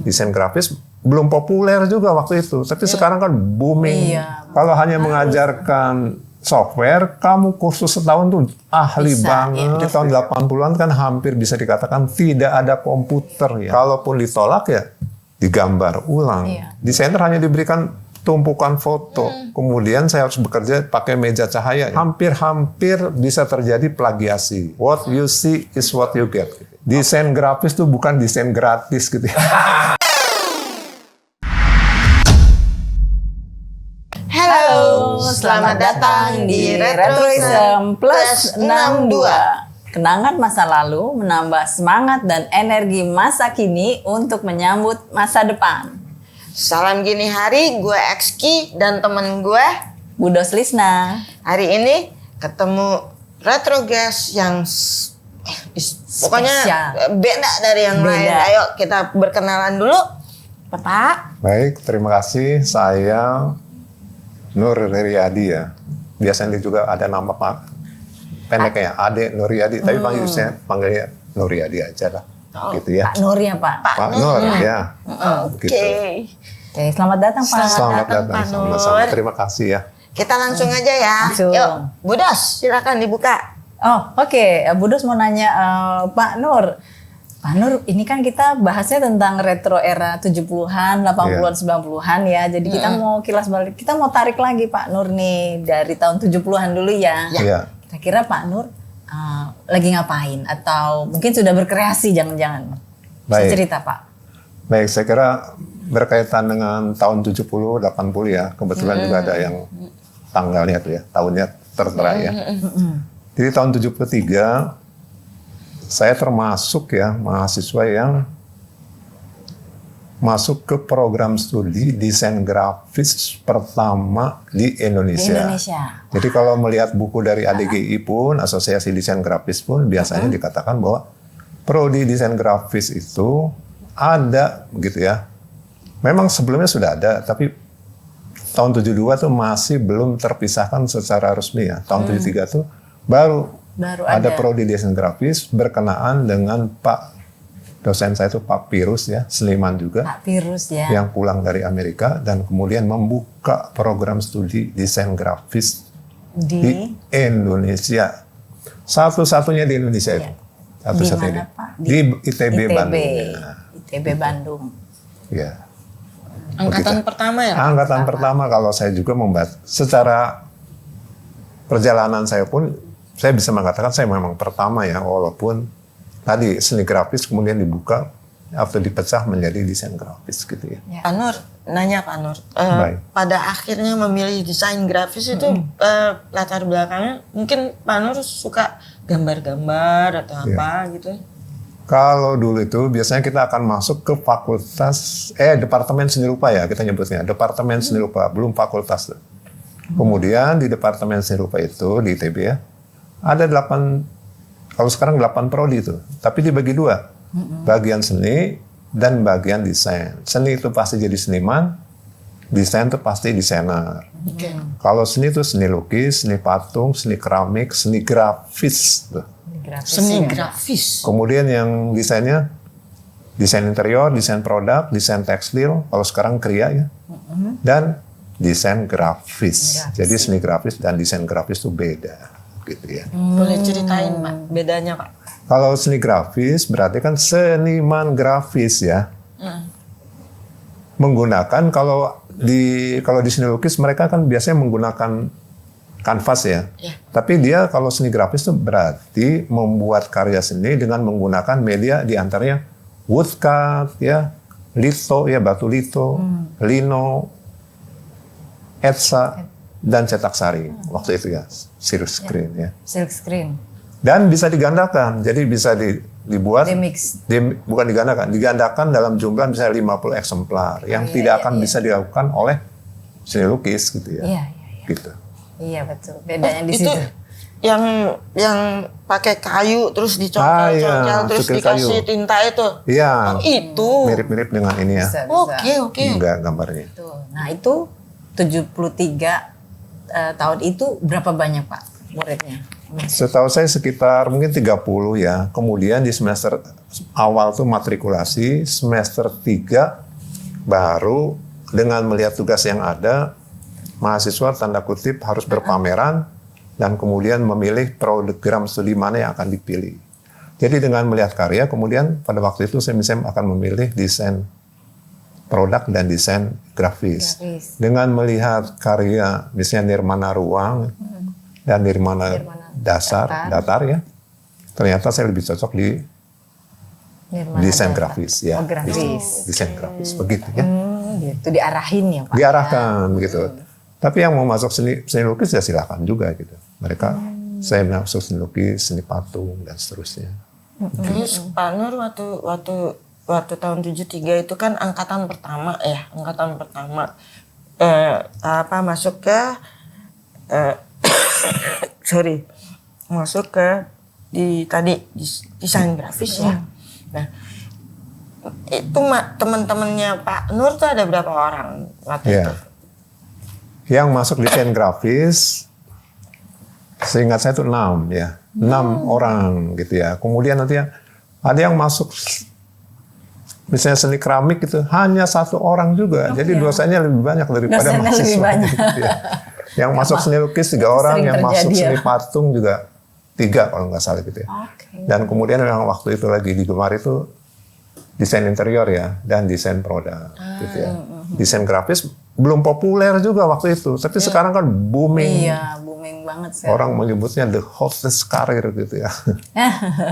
Desain grafis belum populer juga waktu itu, tapi sekarang kan booming. Kalau hanya mengajarkan software, kamu kursus setahun tuh ahli banget. Di tahun 80-an kan hampir bisa dikatakan tidak ada komputer ya. Kalaupun ditolak ya digambar ulang. Desainer hanya diberikan tumpukan foto. Kemudian saya harus bekerja pakai meja cahaya. Hampir-hampir bisa terjadi plagiasi. What you see is what you get. Desain grafis tuh bukan desain gratis gitu ya. Halo, selamat datang di Retroism Plus 62. Kenangan masa lalu menambah semangat dan energi masa kini untuk menyambut masa depan. Salam gini hari, gue Exki dan temen gue Budos Lisna. hari ini ketemu retro guest yang pokoknya beda dari yang lain. Ayo kita berkenalan dulu, Pak. Baik, terima kasih. Saya Nur Riyadi ya. Biasanya juga ada nama Pak pendeknya Ade Nur Riyadi, tapi panggilnya Nur Riyadi aja lah. Gitu ya. Pak Nur ya Pak. Pak Nur ya. Oke. Oke, selamat datang Pak. Selamat datang, Pak Nur. Sama-sama. Terima kasih ya. Kita langsung aja ya. Langsung. Yuk, Budos, silakan dibuka. Oh, oke. Budos mau nanya Pak Nur. Pak Nur, ini kan kita bahasnya tentang retro era 70-an, 80-an, 90-an ya. Jadi kita mau kilas balik, kita mau tarik lagi Pak Nur nih dari tahun 70-an dulu ya. Iya. Kira-kira Pak Nur lagi ngapain? Atau mungkin sudah berkreasi jangan-jangan? Bisa cerita Pak. Baik, saya kira berkaitan dengan tahun 70, 80 ya. Kebetulan juga ada yang tanggalnya tuh ya, tahunnya tertera ya. Jadi tahun 73, saya termasuk ya mahasiswa yang masuk ke program studi desain grafis pertama di Indonesia. Jadi kalau melihat buku dari ADGI pun, Asosiasi Desain Grafis pun biasanya dikatakan bahwa prodi desain grafis itu ada gitu ya. Memang sebelumnya sudah ada, tapi tahun 72 tuh masih belum terpisahkan secara resmi ya. Tahun 73 tuh baru ada prodi desain grafis berkenaan dengan Pak dosen saya itu Pak Pirus ya, seniman juga. Pak Pirus ya. Yang pulang dari Amerika dan kemudian membuka program studi desain grafis di Indonesia. Satu-satunya di Indonesia itu. Satu-satunya di ITB Bandung. ITB Bandung. Ya. Angkatan pertama ya? Angkatan pertama kalau saya juga membuat secara perjalanan saya pun saya bisa mengatakan saya memang pertama ya, walaupun tadi seni grafis kemudian dibuka atau dipecah menjadi desain grafis gitu ya. Pak Nur, nanya Pak Nur, pada akhirnya memilih desain grafis itu latar belakangnya mungkin Pak Nur suka gambar-gambar atau apa gitu? Kalau dulu itu biasanya kita akan masuk ke fakultas, departemen seni rupa ya kita nyebutnya, departemen seni rupa, belum fakultas. Kemudian di departemen seni rupa itu di ITB ya, ada 8, kalau sekarang 8 prodi itu, tapi dibagi 2, bagian seni dan bagian desain. Seni itu pasti jadi seniman, desain itu pasti desainer. Kalau seni itu seni lukis, seni patung, seni keramik, seni grafis. Seni grafis. Kemudian yang desainnya, desain interior, desain produk, desain tekstil, kalau sekarang kriya ya, dan desain grafis. Jadi seni grafis dan desain grafis itu beda, gitu ya. Boleh ceritain Pak, bedanya Pak? Kalau seni grafis berarti kan seniman grafis ya. Menggunakan kalau di seni lukis mereka kan biasanya menggunakan kanvas ya. Tapi dia kalau seni grafis itu berarti membuat karya seni dengan menggunakan media diantaranya woodcut ya, litho ya, batu litho, lino, etsa dan cetak sari waktu itu ya, silk screen ya. Silk screen. Dan bisa digandakan, jadi bisa dibuat, bukan digandakan dalam jumlah misalnya 50 eksemplar yang tidak akan bisa dilakukan oleh seni lukis gitu ya. Gitu. Iya betul, bedanya di situ. Yang pakai kayu terus dicongkel-congkel terus dikasih tinta itu. Iya. Itu mirip-mirip dengan ini ya. Oke. Enggak gambarnya. Nah itu 73 tahun itu berapa banyak Pak muridnya? Setahu saya sekitar mungkin 30 ya. Kemudian di semester awal tuh matrikulasi, semester 3 baru dengan melihat tugas yang ada, mahasiswa tanda kutip harus berpameran dan kemudian memilih program studi mana yang akan dipilih. Jadi dengan melihat karya, kemudian pada waktu itu saya misalnya akan memilih desain produk dan desain grafis. Dengan melihat karya misalnya Nirmana Ruang dan Nirmana Datar ya, ternyata saya lebih cocok di desain grafis ya. Desain grafis begitu ya. Gitu diarahin ya Pak. Diarahkan gitu. Tapi yang mau masuk seni lukis ya silakan juga gitu. Mereka saya masuk seni lukis, seni patung dan seterusnya. Terus Pak Nur waktu tahun 73 itu kan angkatan pertama ya, masuk ke masuk ke desain grafis ya. Nah, itu teman-temannya Pak Nur tuh ada berapa orang waktu itu? Yang masuk desain grafis, seingat saya itu 6 ya. 6 orang gitu ya. Kemudian nanti ada yang masuk misalnya seni keramik itu hanya 1 orang juga. Jadi dosanya lebih banyak daripada mahasiswa. Gitu ya. Yang masuk seni lukis 3 orang, yang masuk seni patung juga 3 kalau nggak salah gitu ya. Dan kemudian yang waktu itu lagi digemar itu desain interior ya dan desain produk gitu ya. Desain grafis belum populer juga waktu itu, tapi sekarang kan booming. Iya, booming banget sih. Orang menyebutnya the hottest karir gitu ya.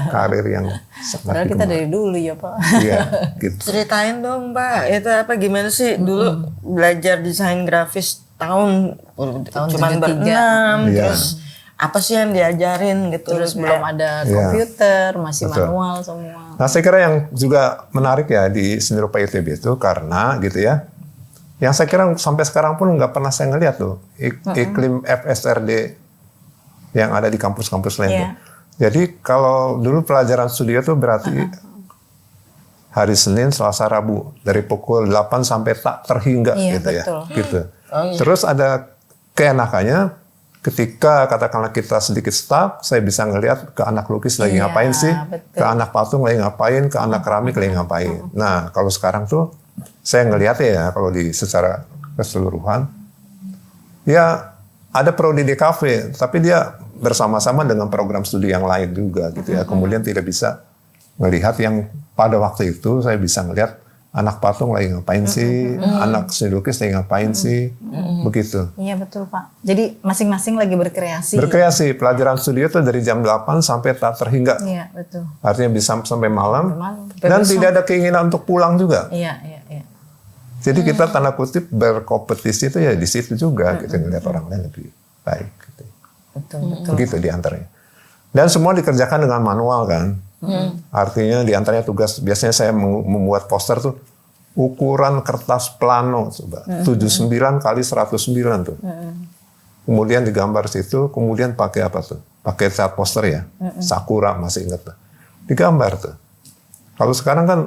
Karir yang sangat padahal kita dari dulu ya Pak. Iya, gitu. Ceritain dong Pak, itu apa gimana sih dulu belajar desain grafis tahun cuma 6 terus apa sih yang diajarin gitu? Terus belum ada komputer, masih manual semua. Nah saya kira yang juga menarik ya di seni rupa ITB itu karena gitu ya, yang saya kira sampai sekarang pun nggak pernah saya ngeliat tuh iklim FSRD yang ada di kampus-kampus lain tuh. Jadi kalau dulu pelajaran studio tuh berarti hari Senin, Selasa, Rabu dari pukul 8 sampai tak terhingga gitu ya. Gitu. Terus ada keenakannya ketika katakanlah kita sedikit stuck, saya bisa ngelihat ke anak lukis lagi ngapain sih, ke anak patung lagi ngapain, ke anak keramik lagi ngapain. Nah kalau sekarang tuh saya ngelihat ya kalau secara keseluruhan, ya ada prodi DKV, tapi dia bersama-sama dengan program studi yang lain juga gitu ya. Kemudian tidak bisa melihat yang pada waktu itu saya bisa ngelihat anak patung lagi ngapain sih, anak seni lukis lagi ngapain sih, begitu. Iya betul Pak. Jadi masing-masing lagi berkreasi. Berkreasi, pelajaran studio itu dari jam 8 sampai tak terhingga. Iya betul. Artinya bisa sampai malam. Dan tidak ada keinginan untuk pulang juga. Iya. Jadi kita tanda kutip berkompetisi itu ya di situ juga, kita ngelihat orang lain lebih baik. Gitu. Betul. Begitu di antaranya. Dan semua dikerjakan dengan manual kan. Artinya di antaranya tugas, biasanya saya membuat poster tuh ukuran kertas plano coba 79 kali 109 tuh. Kemudian digambar situ, kemudian pakai apa tuh? Pakai cat poster ya. Sakura masih ingat tuh. Digambar tuh. Kalau sekarang kan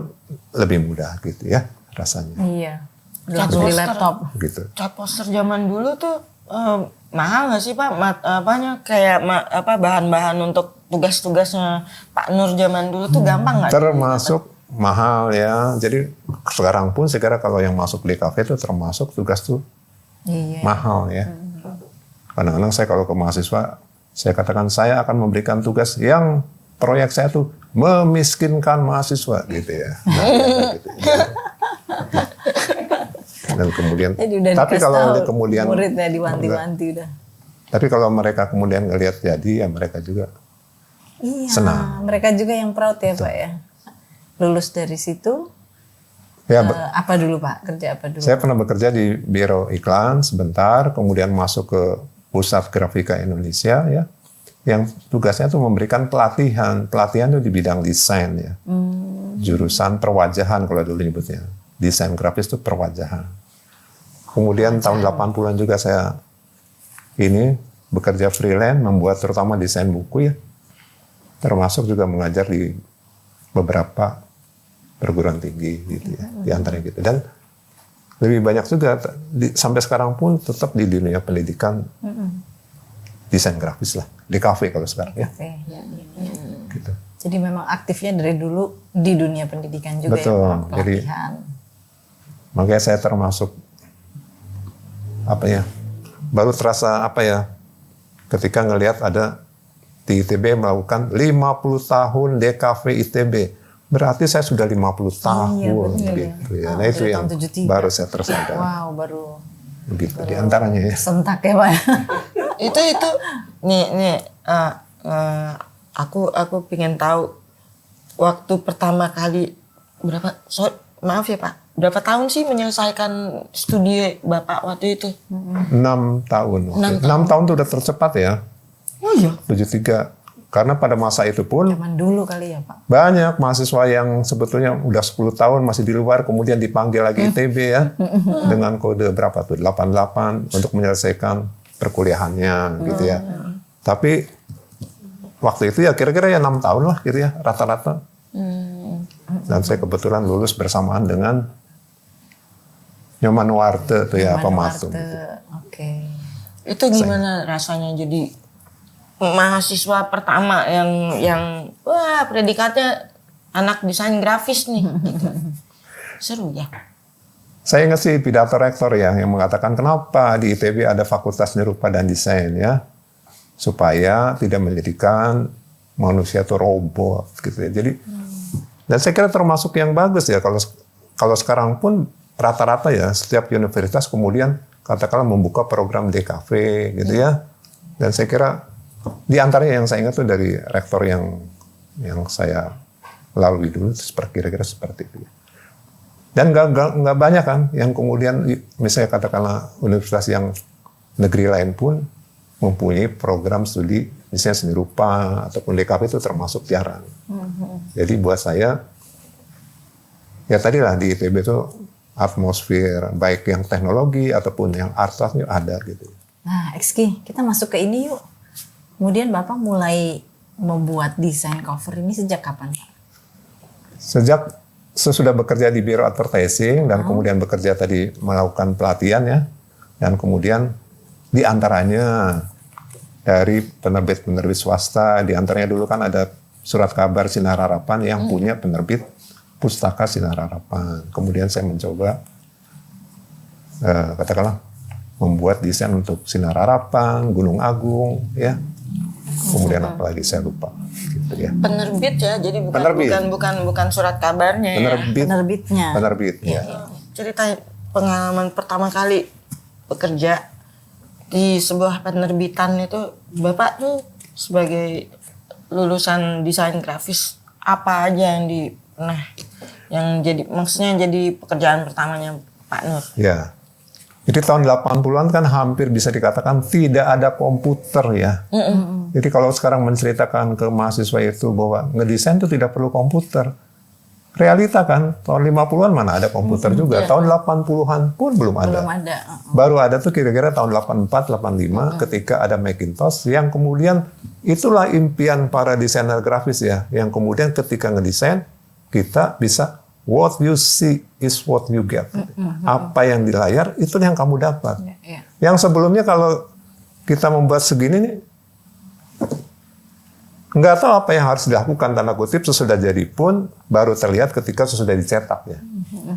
lebih mudah gitu ya rasanya. Iya. Di laptop. Gitu. Cat poster zaman dulu tuh mahal nggak sih Pak? Kayak bahan-bahan untuk tugas-tugasnya Pak Nur zaman dulu tuh gampang nggak? Termasuk mahal ya. Jadi sekarang pun saya kira kalau yang masuk di kafe itu termasuk tugas tuh mahal ya. Kadang-kadang saya kalau ke mahasiswa, saya katakan saya akan memberikan tugas yang proyek saya tuh memiskinkan mahasiswa gitu ya. Gitu. Dan kemudian, tapi kalau kemudian muridnya diwanti-wanti udah. Tapi kalau mereka kemudian ngelihat jadi, ya mereka juga senang. Mereka juga yang proud ya Pak ya. Lulus dari situ. Ya, apa dulu Pak? Kerja apa dulu? Saya pernah bekerja di Biro Iklan sebentar, kemudian masuk ke Pusat Grafika Indonesia ya. Yang tugasnya tuh memberikan pelatihan. Pelatihan itu di bidang desain ya. Jurusan perwajahan kalau dulu nyebutnya. Desain grafis itu perwajahan. Kemudian tahun 80-an juga saya bekerja freelance, membuat terutama desain buku ya. Termasuk juga mengajar di beberapa perguruan tinggi gitu ya, di antaranya gitu. Dan lebih banyak juga sampai sekarang pun tetap di dunia pendidikan desain grafis lah, di kafe kalau sekarang ya. Gitu. Jadi memang aktifnya dari dulu di dunia pendidikan juga. Betul. Ya, Pak, Jadi pelatihan. makanya saya termasuk baru terasa ketika ngelihat ada di ITB melakukan 50 tahun DKV ITB. Berarti saya sudah 50 tahun gitu ya. Nah itu yang baru saya tersadar. Wow, baru begitu di antaranya ya. sentak ya Pak. itu nih aku pengen tahu waktu pertama kali maaf ya Pak, berapa tahun sih menyelesaikan studi Bapak waktu itu? 6 tahun. 6 tahun itu udah tercepat ya. Oh iya. 73. Karena pada masa itu pun Zaman dulu kali ya Pak. banyak mahasiswa yang sebetulnya udah 10 tahun masih di luar, kemudian dipanggil lagi ITB ya. Dengan kode berapa tuh? 88 untuk menyelesaikan perkuliahannya gitu ya. Tapi waktu itu ya kira-kira ya 6 tahun lah gitu ya rata-rata. Dan saya kebetulan lulus bersamaan dengan Nyoman Warte tuh ya Pematung. Oke. Itu gimana rasanya jadi mahasiswa pertama yang wah predikatnya anak desain grafis nih gitu. Seru ya. Saya ingat sih pidato rektor ya yang mengatakan kenapa di ITB ada fakultas rupa dan desain ya. Supaya tidak menjadikan manusia itu robot gitu ya. Jadi dan saya kira termasuk yang bagus ya kalau sekarang pun rata-rata ya setiap universitas kemudian katakanlah membuka program DKV gitu ya. Dan saya kira di antaranya yang saya ingat tuh dari rektor yang saya lalui dulu kira-kira seperti itu. Dan nggak banyak kan yang kemudian misalnya katakanlah universitas yang negeri lain pun mempunyai program studi misalnya seni rupa ataupun DKV itu termasuk jarang. Jadi buat saya ya tadi lah di ITB itu atmosfer baik yang teknologi ataupun yang artsnya ada gitu. Nah, Exki, kita masuk ke ini yuk. Kemudian Bapak mulai membuat desain cover ini sejak kapan, Pak? Sejak sesudah bekerja di Biro Advertising dan kemudian bekerja tadi melakukan pelatihan ya. Dan kemudian di antaranya dari penerbit-penerbit swasta, di antaranya dulu kan ada Surat Kabar Sinar Harapan yang punya penerbit Pustaka Sinar Harapan. Kemudian saya mencoba katakanlah membuat desain untuk Sinar Harapan, Gunung Agung ya. Kemudian apalagi saya lupa gitu ya. Penerbit ya, jadi bukan surat kabarnya Penerbitnya. ya. Cerita pengalaman pertama kali bekerja di sebuah penerbitan itu, Bapak tuh sebagai lulusan desain grafis apa aja yang jadi pekerjaan pertamanya Pak Nur? Ya. Jadi tahun 80-an kan hampir bisa dikatakan tidak ada komputer ya. Jadi kalau sekarang menceritakan ke mahasiswa itu bahwa ngedesain itu tidak perlu komputer. Realita kan, tahun 50-an mana ada komputer juga. Tahun 80-an pun belum ada. Baru ada tuh kira-kira tahun 84, 85 ketika ada Macintosh yang kemudian itulah impian para desainer grafis ya. Yang kemudian ketika ngedesain kita bisa what you see is what you get. Apa yang di layar itu yang kamu dapat. Yang sebelumnya kalau kita membuat segini nih nggak tahu apa yang harus dilakukan tanda kutip sesudah jadi pun baru terlihat ketika sesudah dicetak ya.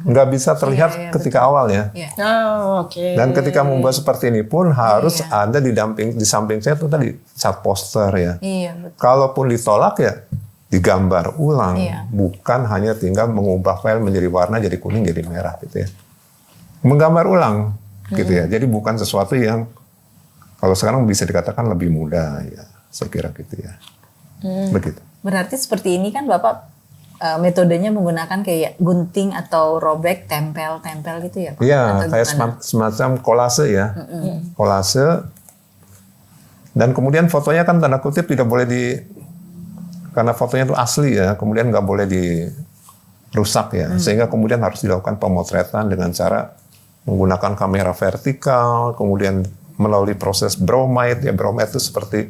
Nggak bisa terlihat ketika awal ya. Dan ketika membuat seperti ini pun harus ada di samping saya tuh tadi cat poster ya. Kalaupun ditolak ya digambar ulang, bukan hanya tinggal mengubah file menjadi warna jadi kuning jadi merah gitu ya. Menggambar ulang gitu ya. Jadi bukan sesuatu yang kalau sekarang bisa dikatakan lebih mudah ya. Saya kira gitu ya. Begitu. Berarti seperti ini kan Bapak metodenya menggunakan kayak gunting atau robek, tempel gitu ya Pak? Iya, kayak semacam kolase ya. Kolase. Dan kemudian fotonya kan tanda kutip tidak boleh karena fotonya itu asli ya, kemudian nggak boleh dirusak ya. Sehingga kemudian harus dilakukan pemotretan dengan cara menggunakan kamera vertikal, kemudian melalui proses bromide. Ya bromide itu seperti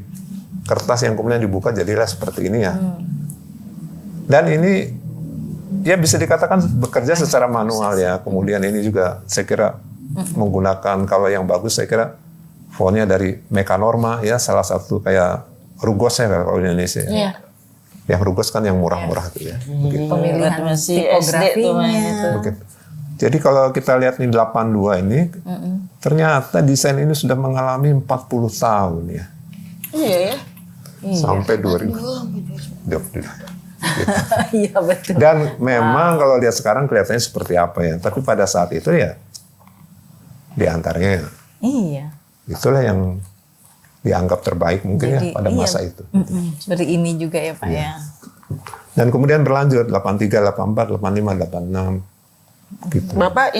kertas yang kemudian dibuka jadilah seperti ini ya. Dan ini ya bisa dikatakan bekerja secara manual ya. Kemudian ini juga saya kira menggunakan kalau yang bagus saya kira fontnya dari Mekanorma ya, salah satu kayak Rugos ya kalau di Indonesia. Ya. Yang Rugos kan yang murah-murah tuh ya. Begitu. Pemilihan masih SD tuh main itu. Begitu. Jadi kalau kita lihat nih 82 ini, ternyata desain ini sudah mengalami 40 tahun ya. Iya ya. Sampai 2000. Iya betul. Dan memang kalau lihat sekarang kelihatannya seperti apa ya. Tapi pada saat itu ya, di antaranya Iya. itulah yang dianggap terbaik mungkin Jadi, ya pada masa itu. Seperti ini juga ya Pak ya. Dan kemudian berlanjut 83, 84, 85, 86 gitu. Bapak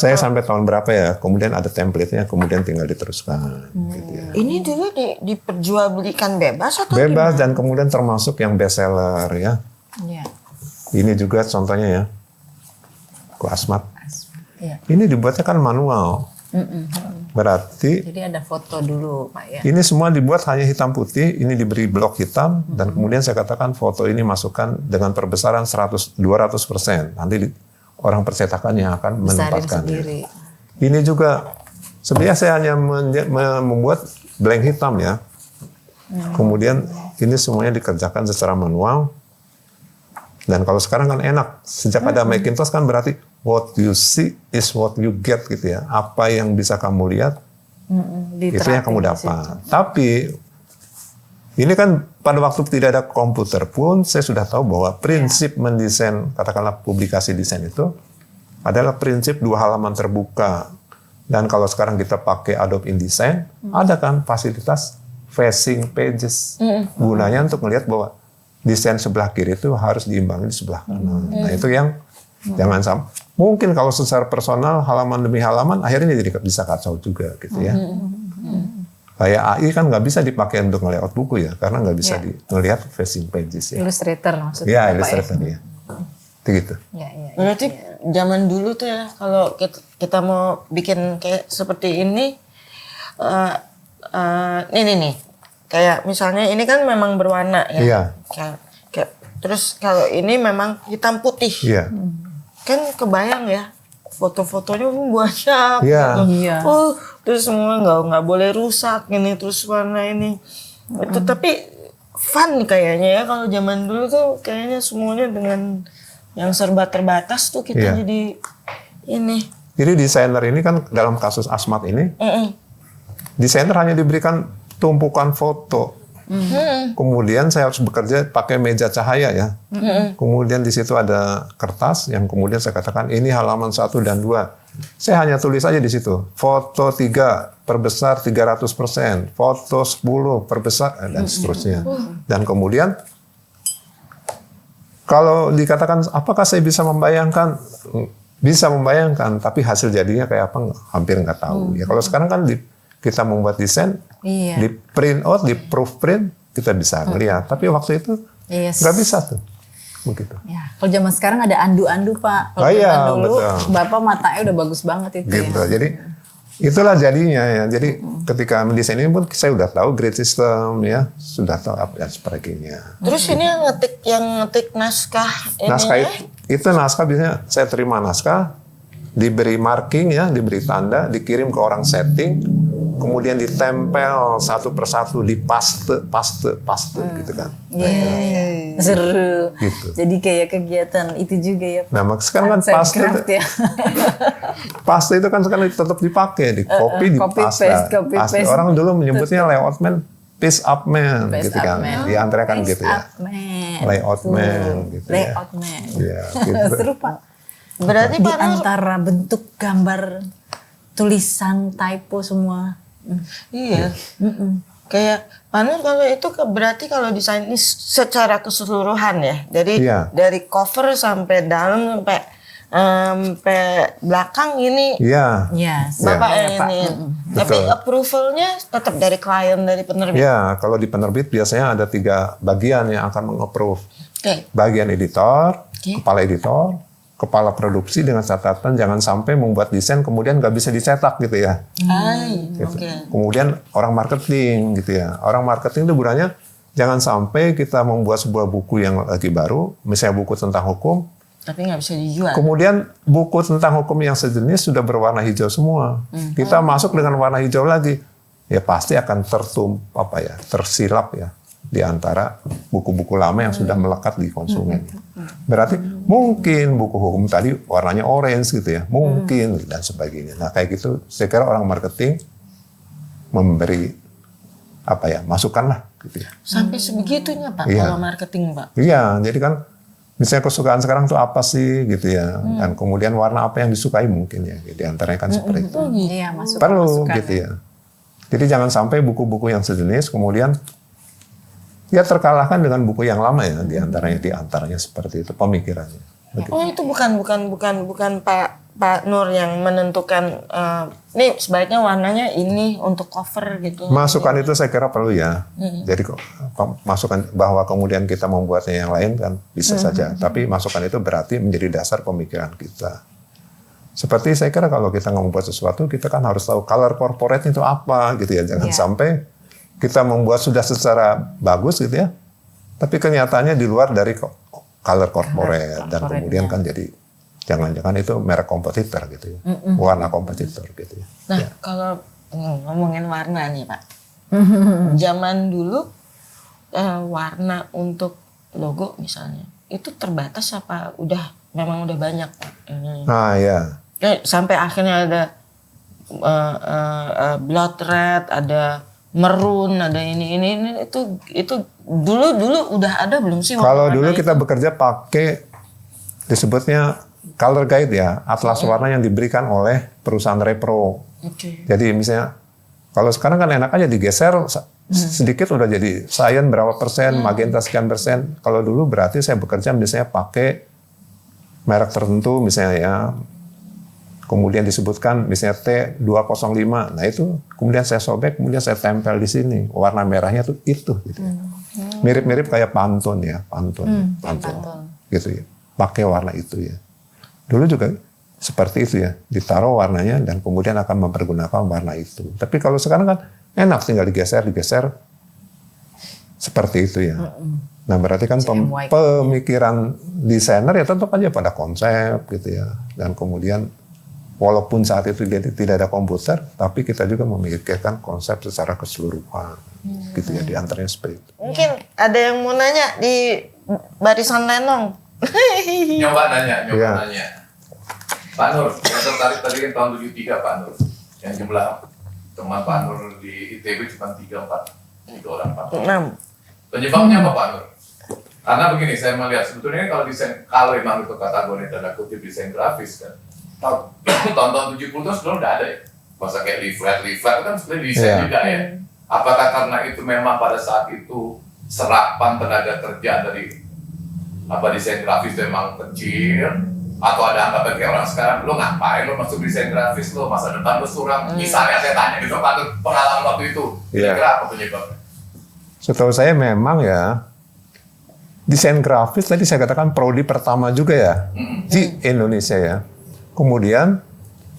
Saya sampai tahun berapa ya? Kemudian ada template-nya, kemudian tinggal diteruskan. Gitu ya. ini dulu diperjualbelikan bebas atau Bebas dan kemudian termasuk yang best seller ya. Iya. Ini juga contohnya ya. Ku Asmat. Iya. Ini dibuatnya kan manual. Berarti Jadi ada foto dulu Pak ya. ini semua dibuat hanya hitam putih, ini diberi blok hitam, dan kemudian saya katakan foto ini masukkan dengan perbesaran 200%. Nanti orang percetakan yang akan Besarin menempatkannya. sendiri. Ini juga, sebenarnya saya hanya membuat blank hitam ya. Kemudian ini semuanya dikerjakan secara manual. Dan kalau sekarang kan enak, sejak ada Macintosh kan berarti what you see is what you get gitu ya. Apa yang bisa kamu lihat, itu yang kamu dapat. Tapi ini kan pada waktu tidak ada komputer pun saya sudah tahu bahwa prinsip mendesain, katakanlah publikasi desain itu adalah prinsip 2 halaman terbuka. Dan kalau sekarang kita pakai Adobe InDesign, ada kan fasilitas facing pages. Gunanya untuk melihat bahwa desain sebelah kiri itu harus diimbangi di sebelah kanan. Nah itu yang jangan sampai. Mungkin kalau secara personal halaman demi halaman akhirnya jadi bisa kacau juga gitu ya. Kayak AI kan nggak bisa dipakai untuk nge-layout buku ya, karena nggak bisa ngelihat facing pages ya. Illustrator maksudnya. Iya, Pak, Illustrator ya. Itu gitu. Ya, ya. Berarti zaman dulu tuh ya kalau kita mau bikin kayak seperti ini, ini nih, kayak misalnya ini kan memang berwarna ya. Iya. Kayak terus kalau ini memang hitam putih, Iya. kan kebayang ya foto-fotonya banyak. Iya. gitu. Iya. Terus semua nggak boleh rusak ini, terus warna ini. Itu tapi fun kayaknya ya kalau zaman dulu tuh kayaknya semuanya dengan yang serba terbatas tuh kita Iya. jadi ini. Jadi desainer ini kan dalam kasus Asmat ini, desainer hanya diberikan tumpukan foto. Kemudian saya harus bekerja pakai meja cahaya ya. Kemudian di situ ada kertas yang kemudian saya katakan ini halaman 1 dan 2. Saya hanya tulis aja di situ. Foto 3 perbesar 300%, foto 10 perbesar dan seterusnya. Dan kemudian kalau dikatakan apakah saya bisa membayangkan? Bisa membayangkan, tapi hasil jadinya kayak apa hampir nggak tahu. Ya kalau sekarang kan kita membuat desain, Iya. di print out, di proofprint, kita bisa ngelihat. Tapi waktu itu Yes. nggak bisa tuh, begitu. Ya, kalau zaman sekarang ada andu-andu Pak. Kalau Oh iya, zaman dulu betul. Bapak matanya udah bagus banget itu Gitu. ya. Jadi itulah jadinya ya. Jadi ketika mendesain ini pun saya udah tahu grid system ya, sudah tahu apa dan sebagainya. Terus ini yang ngetik naskah ini Naskah ya? itu naskah biasanya saya terima naskah, diberi marking ya, diberi tanda, dikirim ke orang setting, kemudian ditempel satu persatu, dipaste gitu kan. Iya. Seru. Gitu. Jadi kayak kegiatan itu juga ya. Nah, sekarang kan Arts and paste craft ya. paste itu kan sekarang tetap dipakai, di copy, di copy paste. copy paste. Orang dulu menyebutnya layout man, paste up man, Paste gitu up kan. man. Di antara kan Paste gitu ya. up man. Layout Tuh. man, gitu ya. Layout man. Iya, gitu. Seru Pak. Berarti Di Pak Nur, antara bentuk gambar, tulisan, typo semua. iya. Kayak Pak Nur kalau itu berarti kalau desain ini secara keseluruhan ya. Jadi Iya. dari cover sampai dalam sampai belakang ini Iya. Ya, Bapak ya, yang Pak. ini. Tapi Betul. approvalnya tetap dari klien, dari penerbit. Ya, kalau di penerbit biasanya ada 3 bagian yang akan meng-approve. Oke. Bagian editor, kepala editor, kepala produksi dengan catatan jangan sampai membuat desain kemudian nggak bisa dicetak gitu ya. Gitu. Oke. Kemudian orang marketing gitu ya. Orang marketing itu gunanya jangan sampai kita membuat sebuah buku yang lagi baru, misalnya buku tentang hukum, Tapi nggak bisa dijual. kemudian buku tentang hukum yang sejenis sudah berwarna hijau semua. Kita masuk dengan warna hijau lagi, ya pasti akan tersilap ya. di antara buku-buku lama yang sudah melekat di konsumen. Berarti mungkin buku hukum tadi warnanya orange gitu ya, mungkin dan sebagainya. Nah kayak gitu, saya kira orang marketing memberi masukan lah gitu ya. Sampai sebegitunya Pak, Iya. kalau marketing Pak. Iya, jadi kan misalnya kesukaan sekarang tuh apa sih gitu ya, dan kemudian warna apa yang disukai mungkin ya, di antaranya kan seperti itu. Iya, masuk Perlu masukan. gitu ya. Jadi jangan sampai buku-buku yang sejenis kemudian ya terkalahkan dengan buku yang lama ya, di antaranya seperti itu pemikirannya. Begitu. Oh itu bukan Pak Nur yang menentukan nih sebaiknya warnanya ini untuk cover gitu. Masukan itu saya kira perlu ya. Jadi masukan bahwa kemudian kita membuatnya yang lain kan bisa saja. Tapi masukan itu berarti menjadi dasar pemikiran kita. Seperti saya kira kalau kita membuat sesuatu kita kan harus tahu color corporate itu apa gitu ya. Jangan sampai kita membuat sudah secara bagus gitu ya. Tapi kenyataannya di luar dari color corporate dan kemudian kan jadi jangan-jangan itu merek kompetitor gitu ya. Warna kompetitor gitu ya. Nah, kalau ngomongin warna nih, Pak. Zaman dulu warna untuk logo misalnya, itu terbatas apa memang udah banyak, Pak? Nah, ya. Sampai akhirnya ada blood red, ada maroon, ada ini itu dulu udah ada belum sih? Kalau dulu kita bekerja pakai disebutnya color guide ya, atlas warna yang diberikan oleh perusahaan repro. Jadi misalnya kalau sekarang kan enak aja digeser sedikit udah jadi cyan berapa persen, magenta sekian persen. Kalau dulu berarti saya bekerja misalnya pakai merek tertentu misalnya ya. Kemudian disebutkan misalnya T205. Nah itu kemudian saya sobek, kemudian saya tempel di sini. Warna merahnya tuh itu gitu. Mirip-mirip kayak Pantone ya, Pantone. Gitu ya. Pakai warna itu ya. Dulu juga seperti itu ya, ditaruh warnanya dan kemudian akan mempergunakan warna itu. Tapi kalau sekarang kan enak tinggal digeser seperti itu ya. Nah berarti kan pemikiran desainer ya tentu aja pada konsep gitu ya. Dan kemudian walaupun saat itu tidak ada komputer, tapi kita juga memikirkan konsep secara keseluruhan gitu ya, di antaranya seperti itu. Mungkin ada yang mau nanya di barisan Lenong. Nyoba nanya. Ya. Pak Nur, yang tertarik tadi kan tahun 73 Pak Nur. Yang jumlah teman Pak Nur di ITB cuma 3 orang Pak. 6. Penyebabnya apa Pak Nur? Karena begini, saya melihat sebetulnya kalau memang itu kategori tanda kutip desain grafis kan, tahun 70 itu sebelum udah ada ya. Masa kayak leaflet kan sebenarnya desain juga ya. Apakah karena itu memang pada saat itu serapan tenaga kerja dari desain grafis itu memang kecil, atau ada anggapan kayak orang sekarang, lo ngapain lo masuk desain grafis, lo masa depan lo suram. Misalnya saya tanya gitu Pak Nur, pengalaman waktu itu, kira-kira apa penyebabnya? Setahu saya memang ya, desain grafis tadi saya katakan prodi pertama juga ya di Indonesia ya. Kemudian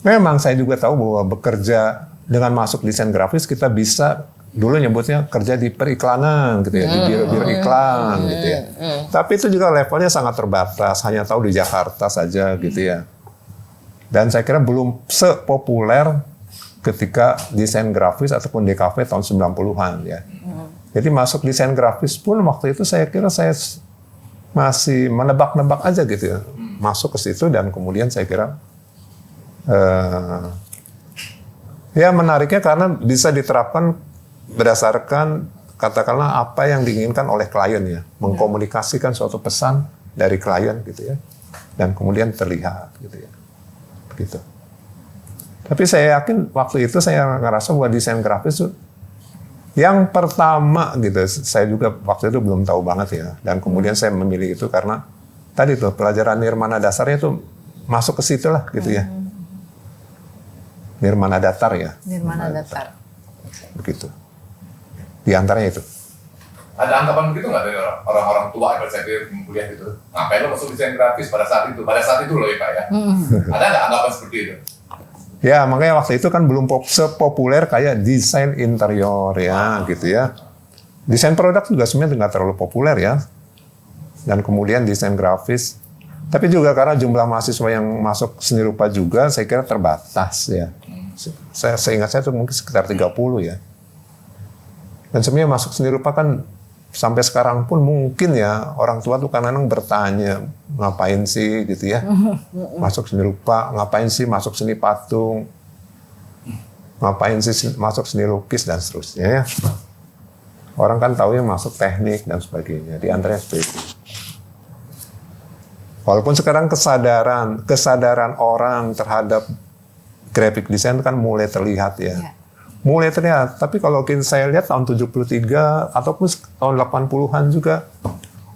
memang saya juga tahu bahwa bekerja dengan masuk desain grafis kita bisa dulu nyebutnya kerja di periklanan gitu ya, di biro-biro iklan gitu ya. Tapi itu juga levelnya sangat terbatas, hanya tahu di Jakarta saja gitu ya. Dan saya kira belum sepopuler ketika desain grafis ataupun DKV tahun 90-an ya. Jadi masuk desain grafis pun waktu itu saya kira saya masih menebak-nebak aja gitu ya. Masuk ke situ dan kemudian saya kira ya menariknya karena bisa diterapkan berdasarkan katakanlah apa yang diinginkan oleh klien ya. Mengkomunikasikan suatu pesan dari klien gitu ya. Dan kemudian terlihat gitu ya. Begitu. Tapi saya yakin waktu itu saya ngerasa bahwa desain grafis itu yang pertama gitu, saya juga waktu itu belum tahu banget ya. Dan kemudian saya memilih itu karena tadi tuh pelajaran nirmana dasarnya itu masuk ke situ lah gitu ya. Nirmana datar ya. Nirmana datar. Begitu. Di antaranya itu. Ada anggapan begitu nggak dari orang-orang tua kalau saya kuliah gitu? Ngapain lo masuk desain grafis pada saat itu? Pada saat itu loh ya Pak ya. Ada nggak anggapan seperti itu? Ya makanya waktu itu kan belum sepopuler kayak desain interior ya gitu ya. Desain produk juga sebenarnya nggak terlalu populer ya. Dan kemudian desain grafis. Tapi juga karena jumlah mahasiswa yang masuk seni rupa juga saya kira terbatas ya. Saya ingat saya itu mungkin sekitar 30 ya. Dan sebenarnya masuk seni rupa kan sampai sekarang pun mungkin ya orang tua tuh kadang-kadang bertanya, ngapain sih gitu ya, masuk seni rupa, ngapain sih masuk seni patung, ngapain sih masuk seni lukis dan seterusnya ya. Orang kan tahu yang masuk teknik dan sebagainya, di antaranya seperti itu. Walaupun sekarang kesadaran orang terhadap graphic design kan mulai terlihat ya. Mulai terlihat, tapi kalau saya lihat tahun 73 ataupun tahun 80-an juga,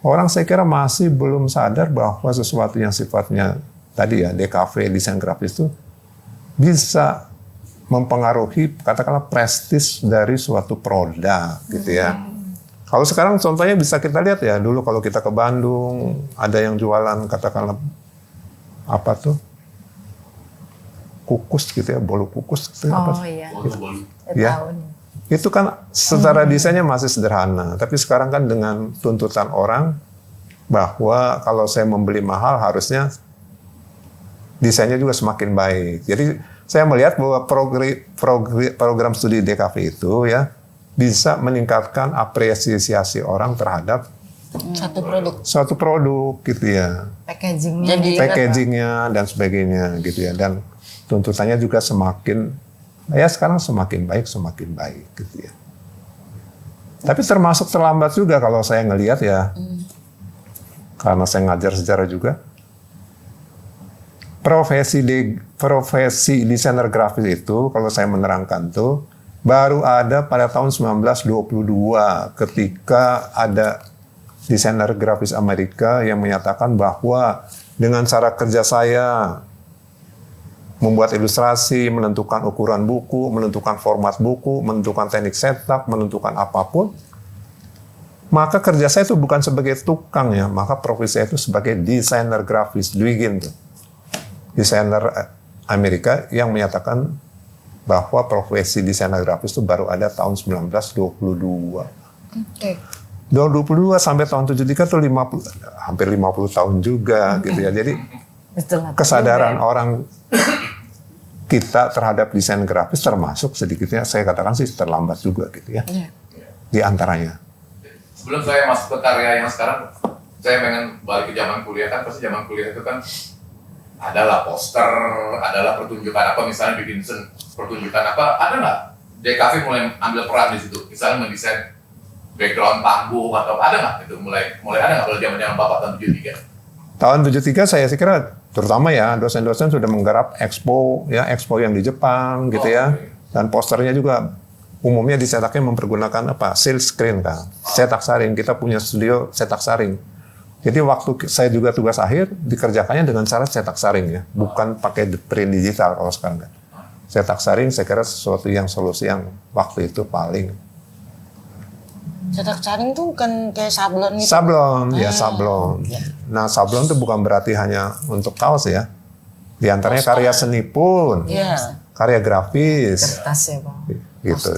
orang saya kira masih belum sadar bahwa sesuatu yang sifatnya tadi ya, DKV, desain grafis itu bisa mempengaruhi katakanlah prestis dari suatu produk gitu ya. Kalau sekarang contohnya bisa kita lihat ya, dulu kalau kita ke Bandung, ada yang jualan katakanlah apa tuh, kukus gitu ya, bolu kukus gitu apa? Iya. Ya. Itu kan secara desainnya masih sederhana, tapi sekarang kan dengan tuntutan orang bahwa kalau saya membeli mahal harusnya desainnya juga semakin baik. Jadi saya melihat bahwa program studi DKV itu ya bisa meningkatkan apresiasi orang terhadap suatu produk gitu ya. Packagingnya dan sebagainya gitu ya, dan tuntutannya juga semakin sekarang semakin baik gitu ya. Tapi termasuk terlambat juga kalau saya ngelihat ya, karena saya ngajar sejarah juga. Profesi desainer grafis itu kalau saya menerangkan tuh baru ada pada tahun 1922 ketika ada desainer grafis Amerika yang menyatakan bahwa dengan cara kerja saya membuat ilustrasi, menentukan ukuran buku, menentukan format buku, menentukan teknik cetak, menentukan apapun, maka kerja saya itu bukan sebagai tukang ya, maka profesi saya itu sebagai desainer grafis. Duygin tuh, desainer Amerika yang menyatakan bahwa profesi desainer grafis itu baru ada tahun 1922. Oke. 22 sampai tahun 73 tuh hampir 50 tahun juga gitu ya. Jadi kesadaran orang kita terhadap desain grafis termasuk sedikitnya saya katakan sih terlambat juga gitu ya. Di antaranya. Sebelum saya masuk ke karya yang sekarang, saya pengen balik ke zaman kuliah. Kan pasti zaman kuliah itu kan adalah poster, adalah pertunjukan apa, misalnya bikin pertunjukan apa, ada nggak DKV mulai ambil peran di situ, misalnya mendesain background panggung atau ada nggak itu mulai ada nggak kalau zaman Bapak tahun 73? Tahun 73 saya kira terutama ya dosen-dosen sudah menggarap expo yang di Jepang gitu ya, dan posternya juga umumnya dicetaknya mempergunakan silk screen kan, cetak saring. Kita punya studio cetak saring. Jadi waktu saya juga tugas akhir dikerjakannya dengan cara cetak saring ya, bukan pakai print digital kalau sekarang kan. Cetak saring saya kira sesuatu yang solusi yang waktu itu paling. Cetak saring tuh bukan kayak sablon gitu? Sablon. Nah sablon itu bukan berarti hanya untuk kaos ya. Di antaranya karya seni pun, karya grafis. Kertas ya Bang. Gitu,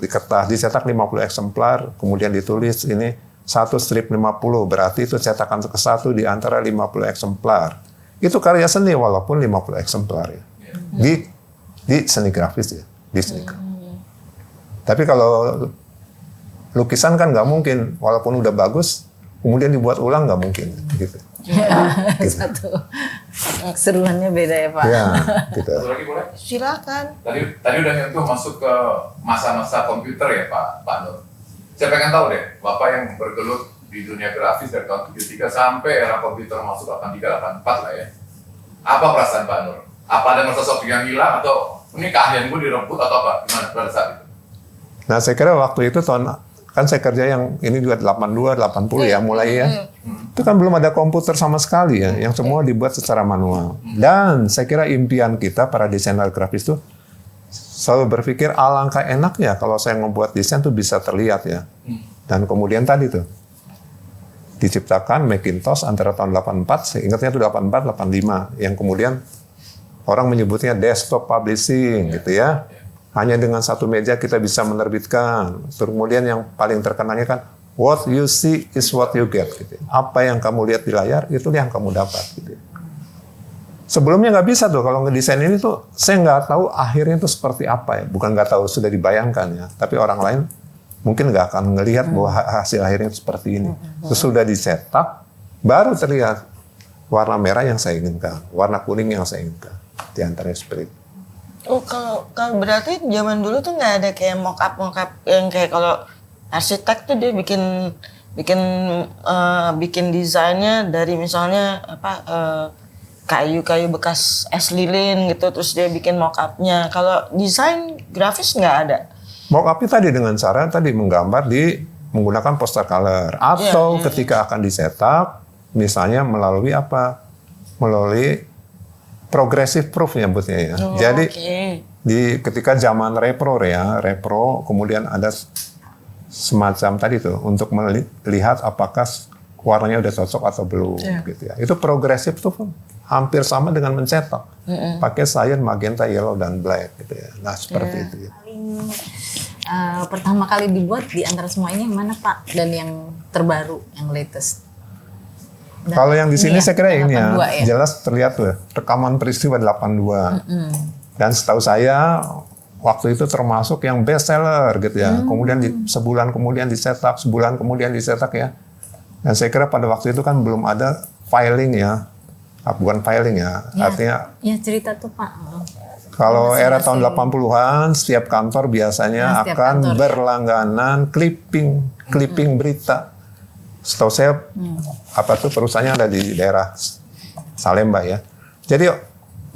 di kertas, dicetak 50 eksemplar, kemudian ditulis ini satu strip 50, berarti itu cetakan ke-1 di antara 50 eksemplar. Itu karya seni walaupun 50 eksemplar ya. Di seni grafis ya, di seni. Tapi kalau lukisan kan nggak mungkin, walaupun udah bagus, kemudian dibuat ulang nggak mungkin gitu. Satu seruannya beda ya Pak. Ya, gitu. Satu lagi boleh? Silakan. Tadi udah nyentuh masuk ke masa-masa komputer ya Pak Nur. Saya pengen tahu deh, Bapak yang bergelut di dunia grafis dari tahun 73 sampai era komputer masuk 83, 84 lah ya. Apa perasaan Pak Nur? Apa ada sesuatu yang hilang atau ini keahlian gue direbut atau apa? Gimana pada saat itu? Nah saya kira waktu itu kan saya kerja yang ini juga 82, 80 ya mulai ya. Itu kan belum ada komputer sama sekali ya, yang semua dibuat secara manual. Dan saya kira impian kita para desainer grafis itu selalu berpikir alangkah enaknya kalau saya membuat desain tuh bisa terlihat ya. Dan kemudian tadi tuh diciptakan Macintosh antara tahun 84, saya ingatnya itu 84, 85, yang kemudian orang menyebutnya desktop publishing gitu ya. Hanya dengan satu meja kita bisa menerbitkan. Kemudian yang paling terkenalnya kan what you see is what you get gitu. Apa yang kamu lihat di layar itu yang kamu dapat gitu. Sebelumnya nggak bisa tuh kalau ngedesain ini tuh saya nggak tahu akhirnya itu seperti apa ya. Bukan nggak tahu, sudah dibayangkan ya. Tapi orang lain mungkin nggak akan ngelihat bahwa hasil akhirnya seperti ini. Sesudah dicetak, baru terlihat warna merah yang saya inginkan, warna kuning yang saya inginkan, di antaranya seperti itu. Oh, kalau berarti zaman dulu tuh nggak ada kayak mock up yang kayak kalau arsitek tuh dia bikin desainnya dari misalnya kayu-kayu bekas es lilin gitu, terus dia bikin mock up-nya. Kalau desain grafis nggak ada. Mock up-nya tadi dengan cara tadi menggambar menggunakan poster color atau ketika akan dicetak misalnya melalui melalui progressive proof nyebutnya ya. Jadi ketika zaman repro kemudian ada semacam tadi tuh untuk melihat apakah warnanya udah cocok atau belum gitu ya. Itu progressive tuh hampir sama dengan mencetak. Pakai cyan, magenta, yellow dan black gitu ya. Nah, seperti itu ya. Pertama kali dibuat di antara semua ini yang mana Pak? Dan yang terbaru, yang latest? Kalau yang di sini saya kira ini ya, 82 ya, jelas terlihat tuh rekaman peristiwa 82. Dan setahu saya waktu itu termasuk yang best seller gitu ya. Kemudian sebulan kemudian dicetak ya. Dan saya kira pada waktu itu kan belum ada filing ya. Bukan filing ya, artinya ya cerita tuh Pak. Kalau era tahun 80-an setiap kantor biasanya akan berlangganan clipping berita. Setahu saya perusahaannya ada di daerah Salemba ya. Jadi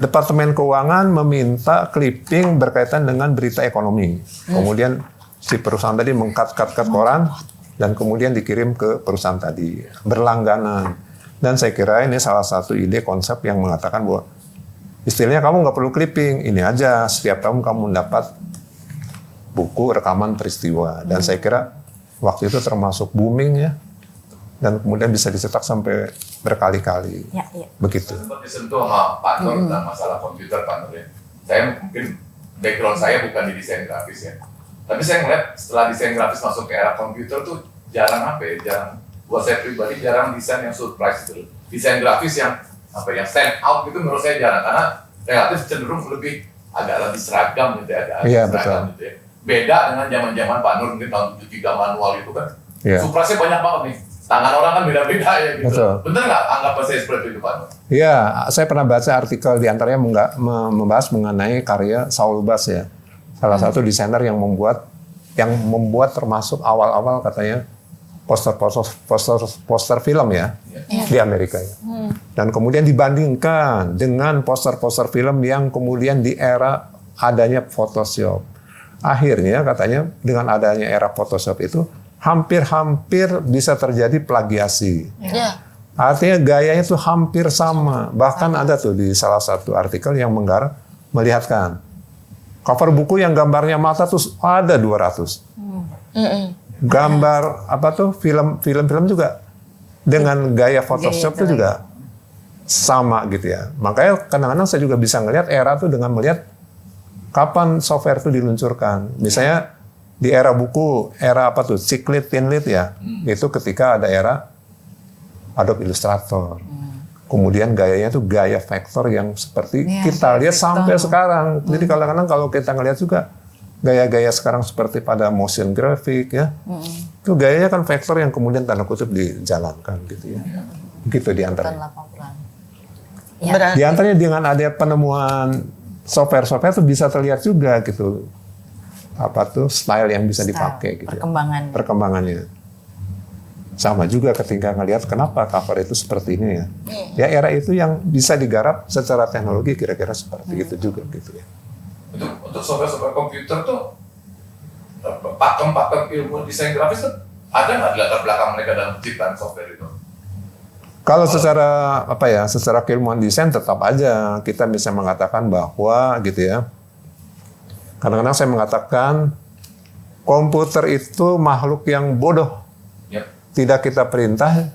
Departemen Keuangan meminta clipping berkaitan dengan berita ekonomi. Kemudian si perusahaan tadi meng-cut koran dan kemudian dikirim ke perusahaan tadi berlangganan. Dan saya kira ini salah satu ide konsep yang mengatakan bahwa istilahnya kamu nggak perlu clipping, ini aja setiap tahun kamu mendapat buku rekaman peristiwa. Dan saya kira waktu itu termasuk booming ya. Dan kemudian bisa dicetak sampai berkali-kali. Ya. Begitu. Sempat disentuh sama Pak Nur tentang masalah komputer, Pak Nur ya. Saya mungkin background saya bukan di desain grafis ya. Tapi saya ngeliat setelah desain grafis masuk ke era komputer tuh jarang buat saya pribadi jarang desain yang surprise gitu. Desain grafis yang yang stand out itu menurut saya jarang karena relatif cenderung agak lebih seragam gitu ya, seragam gitu ya. Beda dengan zaman-zaman Pak Nur mungkin tahun 73 manual itu kan. Surprise-nya banyak banget nih. Tangan orang kan beda-beda ya gitu. Betul. Bener nggak anggapan saya seperti itu Pak? Iya, saya pernah baca artikel di antaranya membahas mengenai karya Saul Bass ya. Salah satu desainer yang membuat termasuk awal-awal katanya poster film ya di Amerika ya. Dan kemudian dibandingkan dengan poster film yang kemudian di era adanya Photoshop. Akhirnya katanya dengan adanya era Photoshop itu hampir bisa terjadi plagiasi. Artinya gayanya itu hampir sama. Bahkan ada tuh di salah satu artikel yang melihatkan cover buku yang gambarnya mata tuh ada 200. Gambar film juga dengan gaya Photoshop itu juga sama gitu ya. Makanya kadang-kadang saya juga bisa ngelihat era tuh dengan melihat kapan software itu diluncurkan. Misalnya di era buku, era Chiclet, Tinlit ya, itu ketika ada era Adobe Illustrator. Kemudian gayanya tuh gaya vektor yang seperti kita lihat sampai sekarang. Jadi kadang-kadang kalau kita ngelihat juga gaya-gaya sekarang seperti pada motion graphic ya, itu gayanya kan vektor yang kemudian tanda kutip dijalankan gitu ya. Begitu di antaranya. Di antaranya dengan ada penemuan software itu bisa terlihat juga gitu. Style yang bisa dipakai gitu. Perkembangannya. Sama juga ketika ngelihat kenapa cover itu seperti ini ya. Ya era itu yang bisa digarap secara teknologi kira-kira seperti itu juga gitu ya. Untuk software komputer tuh pakem ilmu desain grafis tuh ada nggak di latar belakang mereka dalam penciptaan software itu? Kalau secara keilmuan desain tetap aja kita bisa mengatakan bahwa gitu ya. Kadang-kadang saya mengatakan komputer itu makhluk yang bodoh. Tidak kita perintah,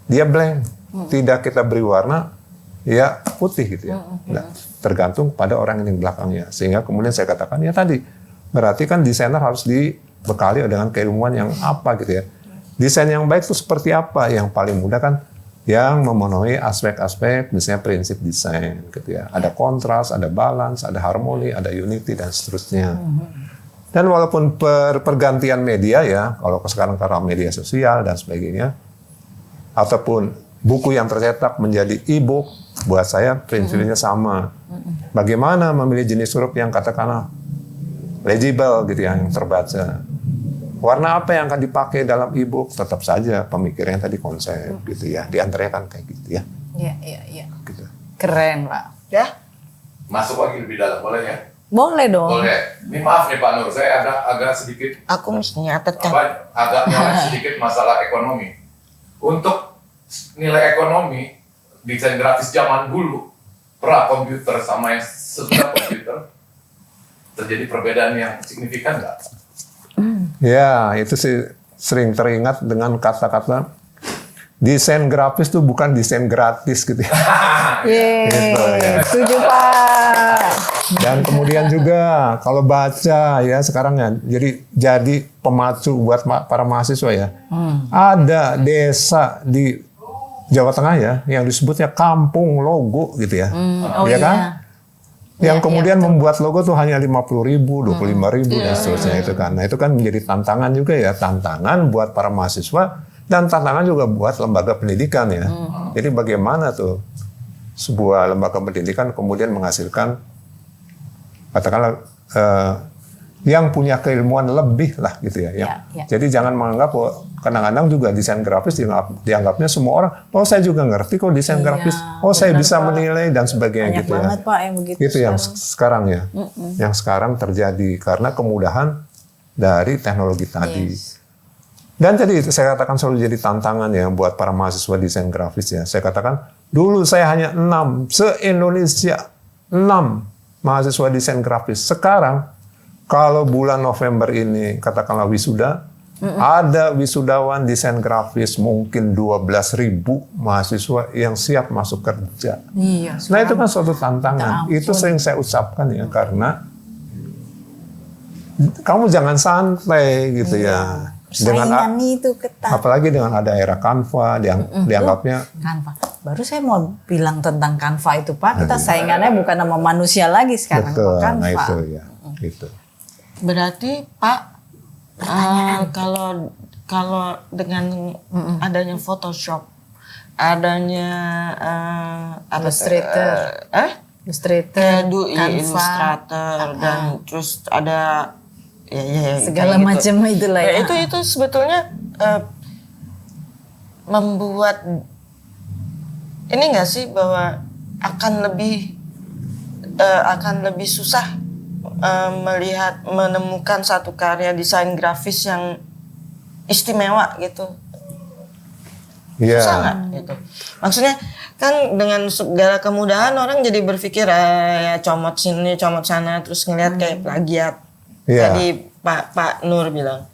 dia blank. Tidak kita beri warna, ya putih gitu ya. Nah, tergantung pada orang yang di belakangnya. Sehingga kemudian saya katakan ya tadi, berarti kan desainer harus dibekali dengan keilmuan yang apa gitu ya. Desain yang baik itu seperti apa? Yang paling mudah kan yang memenuhi aspek-aspek misalnya prinsip desain gitu ya. Ada kontras, ada balance, ada harmoni, ada unity dan seterusnya. Dan walaupun pergantian media ya, kalau sekarang karena media sosial dan sebagainya, ataupun buku yang tercetak menjadi e-book, buat saya prinsipnya sama. Bagaimana memilih jenis huruf yang katakanlah legible gitu ya, yang terbaca. Warna apa yang akan dipakai dalam e-book, tetap saja pemikirannya tadi konsep gitu ya. Di antaranya kan kayak gitu ya. Iya. Gitu. Keren, Pak. Ya. Masuk lagi lebih dalam, boleh ya? Boleh dong. Boleh. Ini maaf nih Pak Nur, saya agak sedikit Aku mesti nyatetkan. agak nyolek sedikit masalah ekonomi. Untuk nilai ekonomi desain grafis zaman dulu pra komputer sama yang sesudah komputer terjadi perbedaan yang signifikan nggak? Ya, itu sih sering teringat dengan kata-kata desain grafis itu bukan desain gratis gitu ya. Gitu, ya. Setuju, Pak. Dan kemudian juga kalau baca ya sekarang ya, jadi pemacu buat para mahasiswa ya. Ada desa di Jawa Tengah ya yang disebutnya kampung logo gitu ya. Oh ya kan? iya. Yang kemudian membuat logo tuh hanya 50.000, 25.000 dan seterusnya itu kan. Nah, itu kan menjadi tantangan juga ya, tantangan buat para mahasiswa dan tantangan juga buat lembaga pendidikan ya. Jadi bagaimana tuh sebuah lembaga pendidikan kemudian menghasilkan katakanlah yang punya keilmuan lebih lah gitu ya. Ya. Jadi jangan menganggap kadang-kadang juga desain grafis dianggapnya semua orang, oh saya juga ngerti kok desain grafis, oh saya bisa menilai dan sebagainya Banyak gitu banget, ya. Pak, yang begitu Itu yang sekarang ya, yang sekarang terjadi karena kemudahan dari teknologi tadi. Dan jadi saya katakan selalu jadi tantangan ya buat para mahasiswa desain grafis ya. Saya katakan dulu saya hanya 6 se-Indonesia 6 mahasiswa desain grafis. Sekarang kalau bulan November ini katakanlah wisuda, ada wisudawan desain grafis mungkin 12.000 mahasiswa yang siap masuk kerja. Iya. Nah itu kan suatu tantangan. Itu sering saya ucapkan ya karena kamu jangan santai gitu ya. Saingan itu ketat. Apalagi dengan ada era Canva, dianggapnya Canva. Baru saya mau bilang tentang Canva itu, Pak. Kita saingannya bukan sama manusia lagi sekarang, betul. Canva. Nah itu ya, gitu. Berarti Pak, kalau dengan adanya Photoshop, adanya Illustrator. Illustrator, Canva. Illustrator, dan terus ada Segala kayak macam itulah ya. Itu sebetulnya membuat ini nggak sih bahwa akan lebih susah menemukan satu karya desain grafis yang istimewa gitu. Iya. Susah nggak gitu? Maksudnya kan dengan segala kemudahan orang jadi berpikir ya comot sini, comot sana, terus ngelihat kayak plagiat. Iya. Tadi Pak Nur bilang,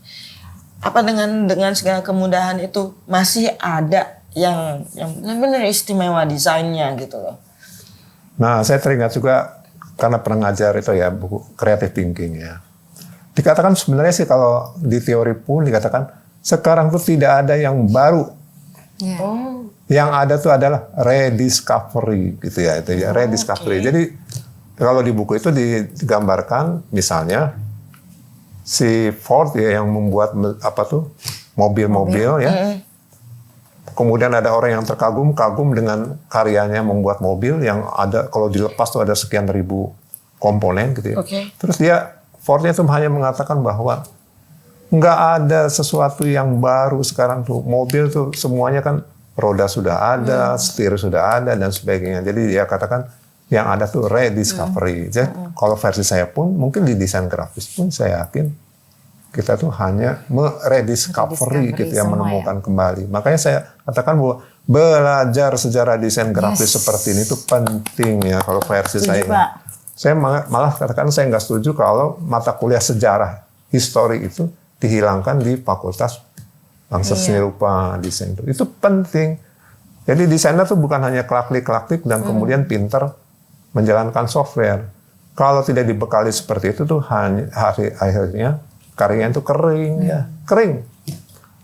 apa dengan segala kemudahan itu masih ada yang benar-benar istimewa desainnya gitu loh. Nah, saya teringat juga karena pernah ngajar itu ya buku creative thinking ya. Dikatakan sebenarnya sih kalau di teori pun dikatakan sekarang tuh tidak ada yang baru. Iya. Yang ada tuh adalah rediscovery gitu ya, itu ya rediscovery. Jadi kalau di buku itu digambarkan misalnya si Ford ya yang membuat mobil-mobil ya. Kemudian ada orang yang kagum dengan karyanya membuat mobil yang ada kalau dilepas tuh ada sekian ribu komponen gitu ya. Terus Fordnya tuh hanya mengatakan bahwa nggak ada sesuatu yang baru sekarang tuh. Mobil tuh semuanya kan roda sudah ada, setir sudah ada dan sebagainya. Jadi dia katakan yang ada tuh rediscovery. Jadi kalau versi saya pun mungkin di desain grafis pun saya yakin kita tuh hanya merediscovery gitu ya, menemukan kembali. Makanya saya katakan bahwa belajar sejarah desain grafis seperti ini itu penting ya kalau versi saya. Saya malah katakan saya nggak setuju kalau mata kuliah sejarah histori itu dihilangkan di Fakultas Bangsa Seni Rupa Desain. Itu penting. Jadi desainer tuh bukan hanya klaklik dan kemudian pinter menjalankan software. Kalau tidak dibekali seperti itu tuh akhirnya karyanya itu kering ya, kering.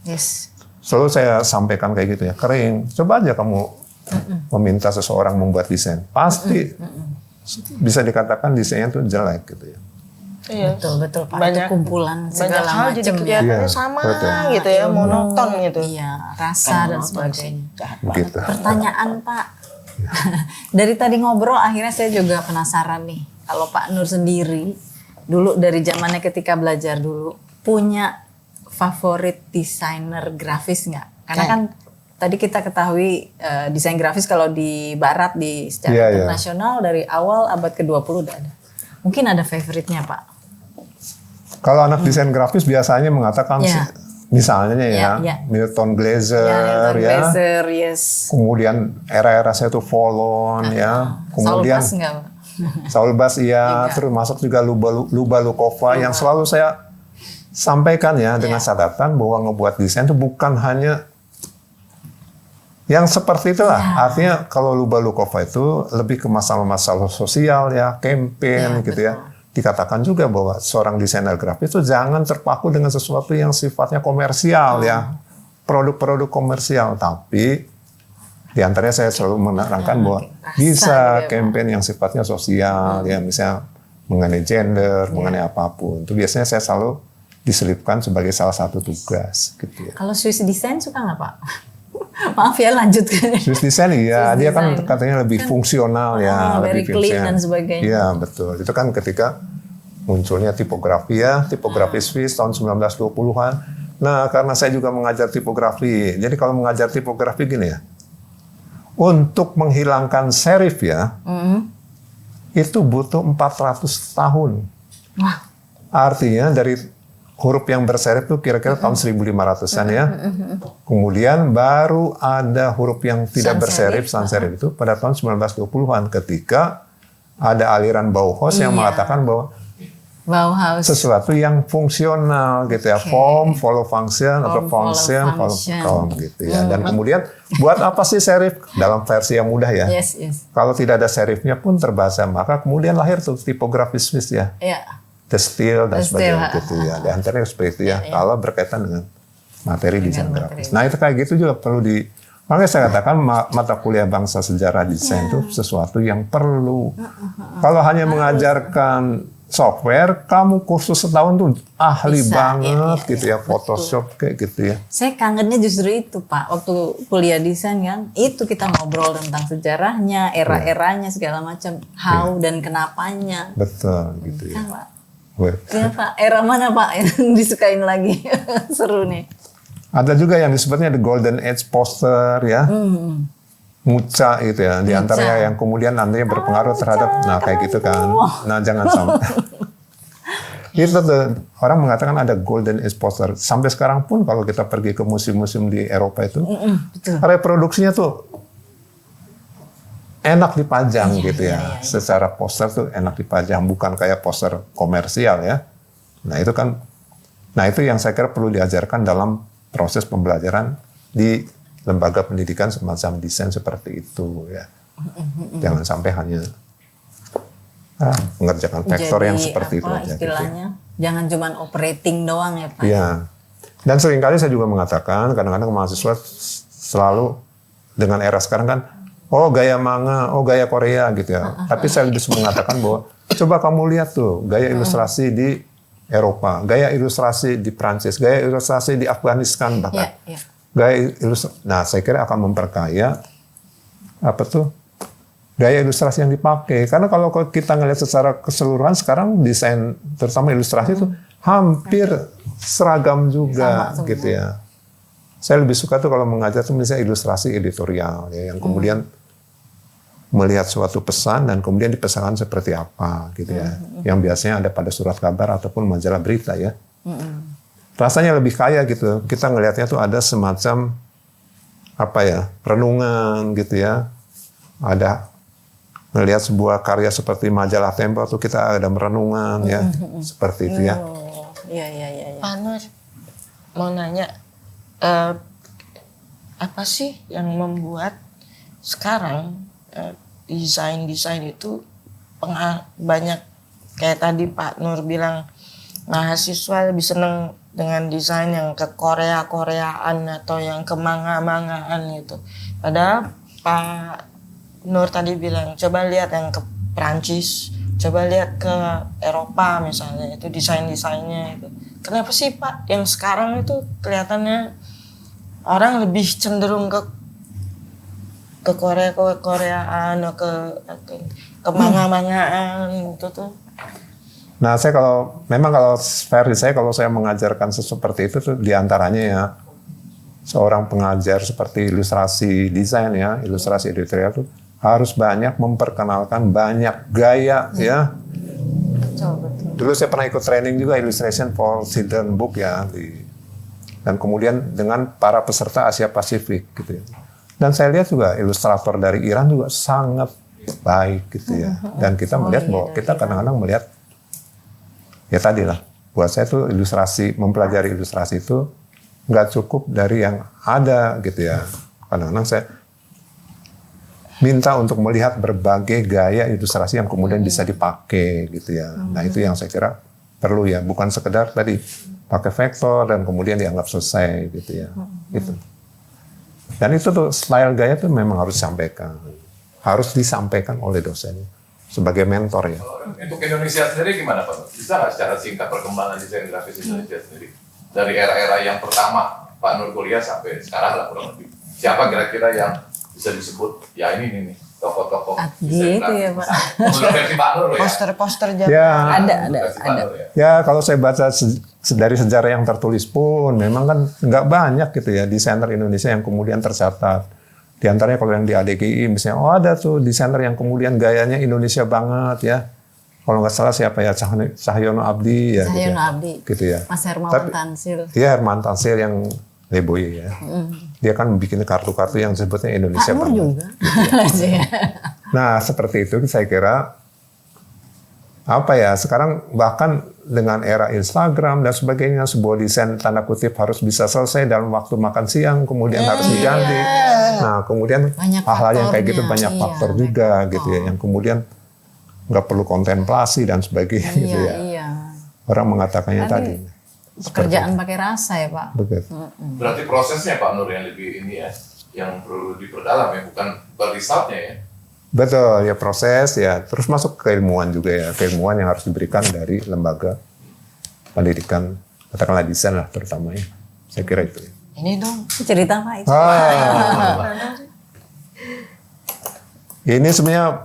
Yes. Selalu saya sampaikan kayak gitu ya, kering. Coba aja kamu meminta seseorang membuat desain, pasti bisa dikatakan desainnya tuh jelek gitu ya. Iya. Betul Pak. Itu kumpulan banyak segala hal jadi macam ya. kelihatannya Iya, sama betul. gitu ya, monoton gitu. Iya, rasa dan sebagainya. Jahat banget. Gitu. Pertanyaan Pak, dari tadi ngobrol akhirnya saya juga penasaran nih. Kalau Pak Nur sendiri, dulu dari zamannya ketika belajar dulu, punya favorit desainer grafis nggak? Karena kan tadi kita ketahui desain grafis kalau di barat secara Iya, iya. internasional dari awal abad ke-20 udah ada. Mungkin ada favoritnya Pak? Kalau anak desain grafis biasanya mengatakan Iya. misalnya ya, Iya. Milton Glaser Nilton ya. Glaser, yes. Kemudian era-era saya itu Volon ya. Kemudian Saul Bass nggak Pak? Saul Bass iya, termasuk juga Luba Lukova yang selalu saya sampaikan ya dengan catatan bahwa ngebuat desain itu bukan hanya yang seperti itulah. Artinya kalau Luba Lukova itu lebih ke masalah-masalah sosial ya, campaign gitu ya. Dikatakan juga bahwa seorang desainer grafis itu jangan terpaku dengan sesuatu yang sifatnya komersial ya. Produk-produk komersial, tapi di antaranya saya selalu menerangkan bahwa bisa campaign yang sifatnya sosial ya, misalnya mengenai gender, mengenai apapun. Itu biasanya saya selalu diselipkan sebagai salah satu tugas gitu ya. Kalau Swiss design suka nggak Pak? Maaf ya lanjut. Swiss design ya, dia kan katanya lebih fungsional ya, very lebih clean fungsional. dan sebagainya. Iya betul. Itu kan ketika munculnya tipografi ya, tipografi Swiss tahun 1920-an. Nah karena saya juga mengajar tipografi, jadi kalau mengajar tipografi gini ya, untuk menghilangkan serif ya, itu butuh 400 tahun. Wah. Artinya dari huruf yang berserif itu kira-kira tahun 1500-an ya. Kemudian baru ada huruf yang tidak berserif, sans serif itu pada tahun 1920-an ketika ada aliran Bauhaus yang mengatakan bahwa Bauhaus. sesuatu yang fungsional gitu ya, form follow function atau function follow form gitu ya. Dan kemudian buat apa sih serif dalam versi yang mudah ya? Yes. Kalau tidak ada serifnya pun terbaca, maka kemudian lahir tuh tipografi Swiss ya. Iya. The steel dan The sebagainya steel, gitu ya. Di antaranya seperti itu ya. Kalau berkaitan dengan materi desain grafis. Nah itu kayak gitu juga perlu makanya saya katakan mata kuliah bangsa sejarah desain itu sesuatu yang perlu. Kalau hanya mengajarkan software, kamu kursus setahun tuh ahli banget gitu ya, Photoshop kayak gitu ya. Saya kangennya justru itu Pak, waktu kuliah desain kan, itu kita ngobrol tentang sejarahnya, era-eranya segala macam, how dan kenapanya. Betul gitu ya. Kan Pak? Ya Pak, era mana Pak yang disukain lagi? Seru nih. Ada juga yang disebutnya the golden age poster ya. Muca gitu ya. Di antaranya yang kemudian nantinya berpengaruh terhadap, nah kayak gitu kan. Nah jangan sampai. Itu tuh, orang mengatakan ada golden age poster. Sampai sekarang pun kalau kita pergi ke museum-museum di Eropa itu, reproduksinya tuh enak dipajang gitu ya. Secara poster tuh enak dipajang, bukan kayak poster komersial ya. Nah itu kan, nah itu yang saya kira perlu diajarkan dalam proses pembelajaran di lembaga pendidikan semacam desain seperti itu ya. Jangan sampai hanya mengerjakan vektor yang seperti itu aja. Istilahnya, jangan cuma operating doang ya Pak. Iya. Dan seringkali saya juga mengatakan, kadang-kadang mahasiswa selalu dengan era sekarang kan, oh gaya manga, oh gaya Korea gitu ya. Tapi saya lebih mengatakan bahwa coba kamu lihat tuh gaya ilustrasi di Eropa, gaya ilustrasi di Prancis, gaya ilustrasi di Afghanistan bahkan. Gaya ilustrasi. Nah, saya kira akan memperkaya apa tuh gaya ilustrasi yang dipakai. Karena kalau kita ngelihat secara keseluruhan sekarang desain terutama ilustrasi itu hampir seragam juga gitu ya. Saya lebih suka tuh kalau mengajar tuh misalnya ilustrasi editorial ya, yang kemudian melihat suatu pesan dan kemudian dipesankan seperti apa gitu ya. Yang biasanya ada pada surat kabar ataupun majalah berita ya. Rasanya lebih kaya gitu. Kita ngelihatnya tuh ada semacam apa ya, renungan gitu ya. Ada ngelihat sebuah karya seperti majalah Tempo tuh kita ada merenungan ya. Seperti itu ya. Iya. Pak Nur, mau nanya, apa sih yang membuat sekarang desain itu banyak kayak tadi Pak Nur bilang mahasiswa lebih seneng dengan desain yang ke Koreaan atau yang ke manga-mangaan gitu. Padahal Pak Nur tadi bilang coba lihat yang ke Prancis, Coba lihat ke Eropa misalnya, itu desain-desainnya itu. Kenapa sih Pak yang sekarang itu kelihatannya orang lebih cenderung ke Koreaan, ke manga-mangaan gitu tuh. Nah, saya kalau versi saya kalau saya mengajarkan seperti itu tuh diantaranya ya seorang pengajar seperti ilustrasi desain ya, ilustrasi editorial tuh harus banyak memperkenalkan banyak gaya ya. Betul. Dulu saya pernah ikut training juga illustration for children book ya dan kemudian dengan para peserta Asia Pasifik gitu ya. Dan saya lihat juga ilustrator dari Iran juga sangat baik gitu ya. Dan kita melihat bahwa kita kadang-kadang melihat ya tadi lah, buat saya tuh ilustrasi, mempelajari ilustrasi itu nggak cukup dari yang ada gitu ya. Kadang-kadang saya minta untuk melihat berbagai gaya ilustrasi yang kemudian bisa dipakai gitu ya. Nah itu yang saya kira perlu ya, bukan sekedar tadi pakai vektor dan kemudian dianggap selesai gitu ya. Gitu. Dan itu tuh style gaya tuh memang harus disampaikan oleh dosen sebagai mentor ya. Untuk Indonesia sendiri gimana Pak? Bisa nggak secara singkat perkembangan desain grafis Indonesia sendiri? Dari era-era yang pertama Pak Nur kuliah sampai sekarang lah kurang lebih. Siapa kira-kira yang bisa disebut ya ini nih tokoh-tokoh Gitu ya Pak. Menurut versi Pak Nur ya. Poster-poster zaman. Ya, Ada. ya kalau saya baca dari sejarah yang tertulis pun memang kan nggak banyak gitu ya desainer Indonesia yang kemudian tercatat. Di antaranya kalau yang di ADGI misalnya, oh ada tuh desainer yang kemudian gayanya Indonesia banget ya. Kalau nggak salah siapa ya, Cahyono Abdi ya. Cahyono Abdi. Gitu ya. Mas Hermawan Tansil. Iya, Herman Tansil yang Leboye ya. Dia kan bikin kartu-kartu yang sebetulnya Indonesia Pak Nur banget. juga. Nah, seperti itu saya kira apa ya, sekarang bahkan dengan era Instagram dan sebagainya, sebuah desain tanda kutip harus bisa selesai dalam waktu makan siang, kemudian harus diganti. Nah, kemudian Banyak hal-hal yang kayak gitu faktornya. banyak Iya, faktor juga gitu ya, yang kemudian nggak perlu kontemplasi dan sebagainya gitu ya. Iya. Orang mengatakannya tadi. Pekerjaan pakai rasa ya Pak. Begitu. Berarti prosesnya Pak Nur yang lebih ini ya, yang perlu diperdalam ya, bukan resultnya ya. Betul, ya proses ya. Terus masuk ke keilmuan juga ya. Keilmuan yang harus diberikan dari lembaga pendidikan, katakanlah desain lah terutama ya. Saya kira itu. Ini dong. Cerita Pak itu. Ini sebenarnya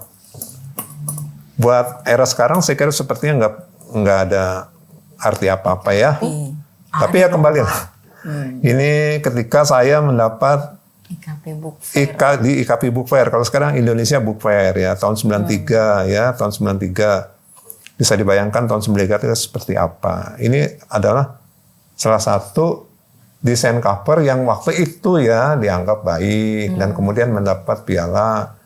buat era sekarang saya kira sepertinya nggak ada arti apa-apa ya. Tapi ya kembali lah. Ini ketika saya mendapat IKP Book Fair. di IKP Book Fair. Kalau sekarang Indonesia Book Fair ya tahun 93 ya, tahun 93. Bisa dibayangkan tahun 93 itu seperti apa. Ini adalah salah satu desain cover yang waktu itu ya dianggap baik dan kemudian mendapat piala.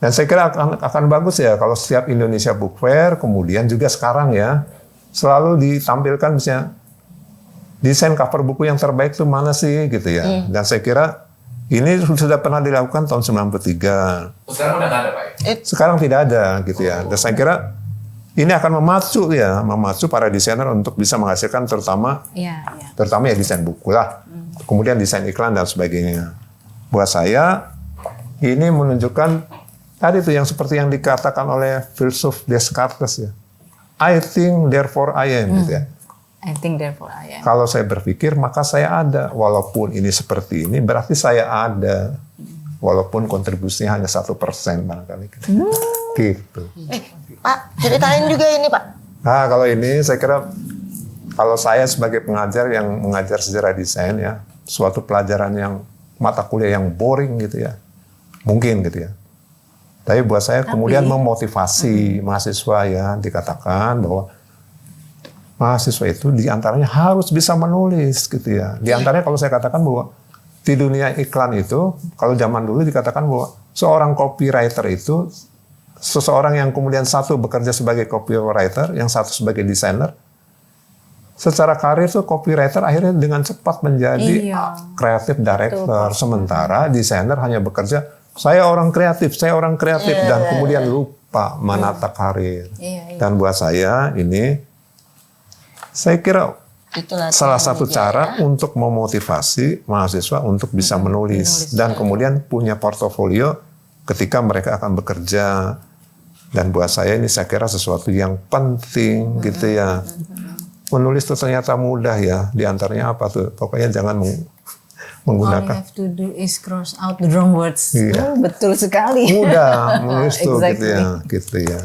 Dan saya kira akan bagus ya kalau setiap Indonesia Book Fair kemudian juga sekarang ya selalu ditampilkan misalnya desain cover buku yang terbaik itu mana sih gitu ya. Dan saya kira ini sudah pernah dilakukan tahun 93. Sekarang udah nggak ada Pak ya? Sekarang tidak ada gitu ya. Dan saya kira ini akan memacu para desainer untuk bisa menghasilkan terutama ya desain buku lah. Kemudian desain iklan dan sebagainya. Buat saya ini menunjukkan tadi itu yang seperti yang dikatakan oleh filsuf Descartes ya. I think therefore I am gitu ya. I think therefore I am. Kalau saya berpikir maka saya ada. Walaupun ini seperti ini berarti saya ada. Walaupun kontribusinya hanya 1% barangkali. Gitu. Pak, ceritain juga ini Pak. Nah kalau ini saya kira kalau saya sebagai pengajar yang mengajar sejarah desain ya, suatu pelajaran yang mata kuliah yang boring gitu ya, mungkin gitu ya. Tapi buat saya kemudian memotivasi mahasiswa ya, dikatakan bahwa mahasiswa itu diantaranya harus bisa menulis gitu ya. Diantaranya kalau saya katakan bahwa di dunia iklan itu, kalau zaman dulu dikatakan bahwa seorang copywriter itu seseorang yang kemudian satu bekerja sebagai copywriter, yang satu sebagai desainer. Secara karir tuh copywriter akhirnya dengan cepat menjadi creative director. Sementara desainer hanya bekerja, saya orang kreatif dan kemudian lupa menata karir. Dan buat saya ini, saya kira Itulah salah satu cara untuk memotivasi mahasiswa untuk bisa menulis dan kemudian punya portofolio ketika mereka akan bekerja Dan buat saya ini saya kira sesuatu yang penting gitu ya. Menulis itu ternyata mudah ya. Di antaranya apa tuh? Pokoknya jangan All you menggunakan. have to do is cross out the wrong words. Iya. Betul sekali. Mudah menulis tuh Exactly. gitu ya.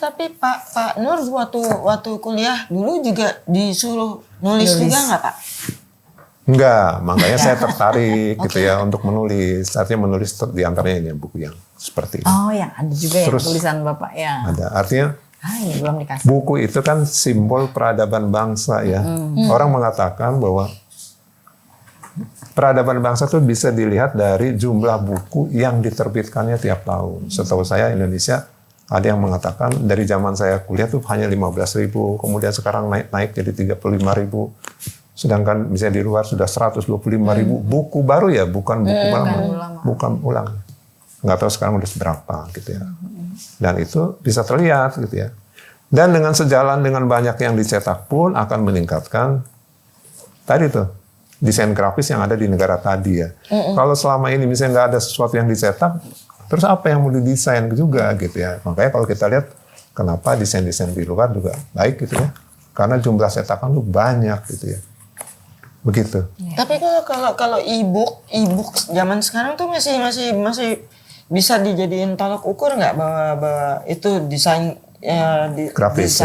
Tapi Pak Nur waktu kuliah dulu juga disuruh nulis juga nggak Pak? Enggak, makanya saya tertarik gitu ya untuk menulis. Artinya menulis di antaranya ini buku yang seperti ini. Oh, yang ada juga ya Terus tulisan Bapak ya. Ada. Artinya Ini belum dikasih. buku itu kan simbol peradaban bangsa ya. Orang mengatakan bahwa peradaban bangsa itu bisa dilihat dari jumlah buku yang diterbitkannya tiap tahun. Setahu saya Indonesia ada yang mengatakan dari zaman saya kuliah tuh hanya 15.000, kemudian sekarang naik jadi 35.000. Sedangkan misalnya di luar sudah 125.000 buku baru ya, bukan buku lama, bukan ulang. Nggak tahu sekarang udah seberapa gitu ya. Dan itu bisa terlihat gitu ya. Dan dengan sejalan dengan banyak yang dicetak pun akan meningkatkan tadi tuh desain grafis yang ada di negara tadi ya. Kalau selama ini misalnya nggak ada sesuatu yang dicetak, terus apa yang mau didesain juga gitu ya. Makanya kalau kita lihat kenapa desain-desain di luar juga baik gitu ya. Karena jumlah cetakan tuh banyak gitu ya. Begitu. Tapi kalau e-book zaman sekarang tuh masih bisa dijadiin tolak ukur nggak bahwa itu desain Grafis,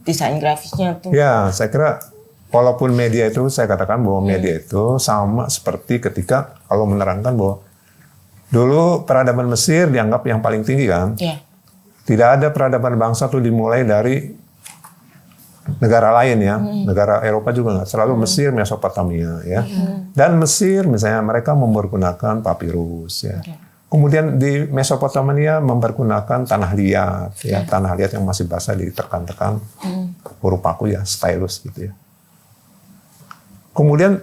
desain grafisnya tuh. Ya, saya kira walaupun media itu saya katakan bahwa media itu sama seperti ketika kalau menerangkan bahwa dulu peradaban Mesir dianggap yang paling tinggi kan. Iya. Tidak ada peradaban bangsa tuh dimulai dari negara lain ya, negara Eropa juga nggak, selalu Mesir, Mesopotamia ya. Dan Mesir misalnya mereka mempergunakan papirus ya. Kemudian di Mesopotamia mempergunakan tanah liat ya, tanah liat yang masih basah ditekan-tekan huruf paku ya, stylus gitu ya. Kemudian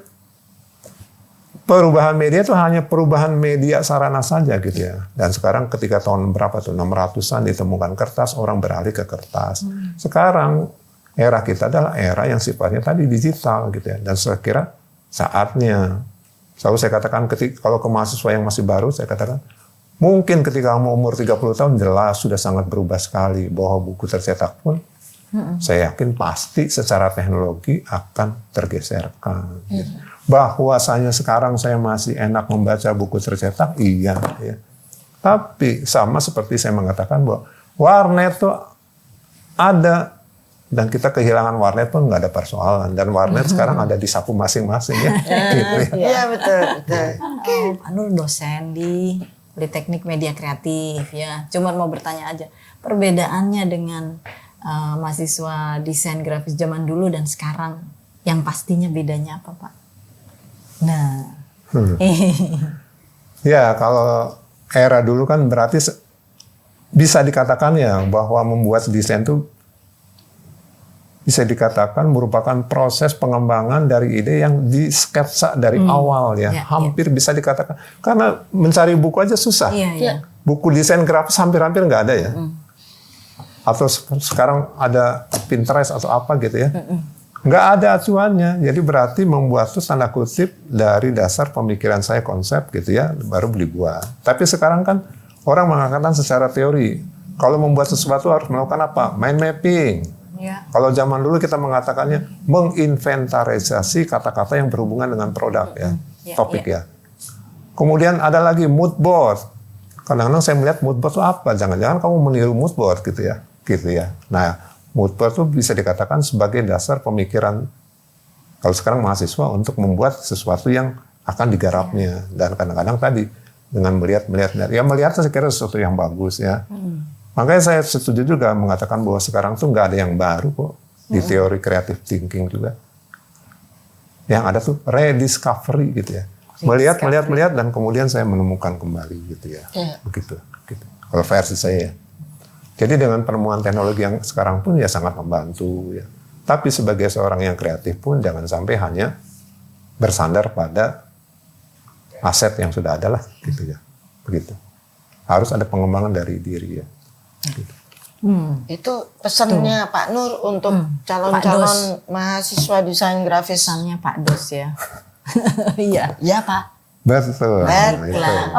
perubahan media itu hanya perubahan media sarana saja gitu ya. Dan sekarang ketika tahun berapa tuh 600-an ditemukan kertas, orang beralih ke kertas. Sekarang era kita adalah era yang sifatnya tadi digital gitu ya. Dan saya kira saatnya, selalu saya katakan kalau ke mahasiswa yang masih baru, saya katakan mungkin ketika kamu umur 30 tahun jelas sudah sangat berubah sekali bahwa buku tercetak pun saya yakin pasti secara teknologi akan tergeserkan. Gitu. Bahwasanya sekarang saya masih enak membaca buku tercetak, iya ya. Tapi sama seperti saya mengatakan bahwa warnet itu ada dan kita kehilangan warnet pun nggak ada persoalan, dan warnet sekarang ada di saku masing-masing ya. Gitu ya. Iya betul. Pak Nur dosen di Politeknik Media Kreatif ya. Cuma mau bertanya aja, perbedaannya dengan mahasiswa desain grafis zaman dulu dan sekarang, yang pastinya bedanya apa Pak? Nah, Ya kalau era dulu kan berarti bisa dikatakan ya bahwa membuat desain itu bisa dikatakan merupakan proses pengembangan dari ide yang disketsa dari awal ya. Hampir bisa dikatakan. Karena mencari buku aja susah. Iya. Buku desain grafis hampir-hampir nggak ada ya. Atau sekarang ada Pinterest atau apa gitu ya. Nggak ada acuannya. Jadi berarti membuat itu tanda kutip dari dasar pemikiran saya konsep gitu ya, baru dibuat. Tapi sekarang kan orang mengatakan secara teori. Kalau membuat sesuatu harus melakukan apa? Mind mapping. Ya. Kalau zaman dulu kita mengatakannya menginventarisasi kata-kata yang berhubungan dengan produk ya, topik ya. Kemudian ada lagi mood board. Kadang-kadang saya melihat mood board itu apa? Jangan-jangan kamu meniru mood board gitu ya. Nah, mood board itu bisa dikatakan sebagai dasar pemikiran kalau sekarang mahasiswa untuk membuat sesuatu yang akan digarapnya. Dan kadang-kadang tadi dengan melihat saya kira sesuatu yang bagus ya. Makanya saya setuju juga mengatakan bahwa sekarang tuh nggak ada yang baru kok di teori creative thinking juga. Yang ada tuh rediscovery gitu ya. Melihat dan kemudian saya menemukan kembali gitu ya. Begitu. Kalau versi saya ya. Jadi dengan penemuan teknologi yang sekarang pun ya sangat membantu ya. Tapi sebagai seorang yang kreatif pun jangan sampai hanya bersandar pada aset yang sudah ada lah gitu ya. Begitu. Harus ada pengembangan dari diri ya. Gitu. Itu pesannya Pak Nur untuk calon-calon mahasiswa desain grafis. Pesannya Pak Dos ya. Iya. Iya Pak. Betul.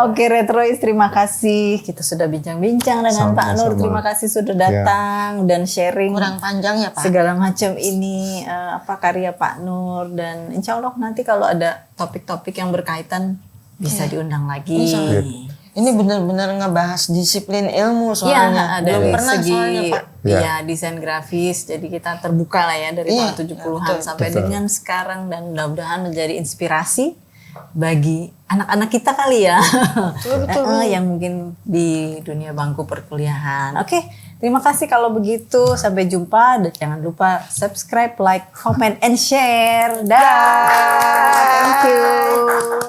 Oke Retrois, terima kasih. Kita sudah bincang-bincang dengan Pak Nur. Sama-sama. Terima kasih sudah datang dan sharing Kurang panjang ya Pak. segala macam ini karya Pak Nur, dan insya Allah nanti kalau ada topik-topik yang berkaitan bisa diundang lagi. Ini benar-benar ngebahas disiplin ilmu soalnya. Iya, Belum dari pernah segi soalnya Pak. ya desain grafis. Jadi kita terbuka lah ya dari Iya, tahun 70-an sampai Betul. dengan sekarang, dan mudah-mudahan menjadi inspirasi bagi anak-anak kita kali ya. Yang mungkin di dunia bangku perkuliahan. Oke, terima kasih kalau begitu. Sampai jumpa, dan jangan lupa subscribe, like, comment, and share. Dah. Thank you.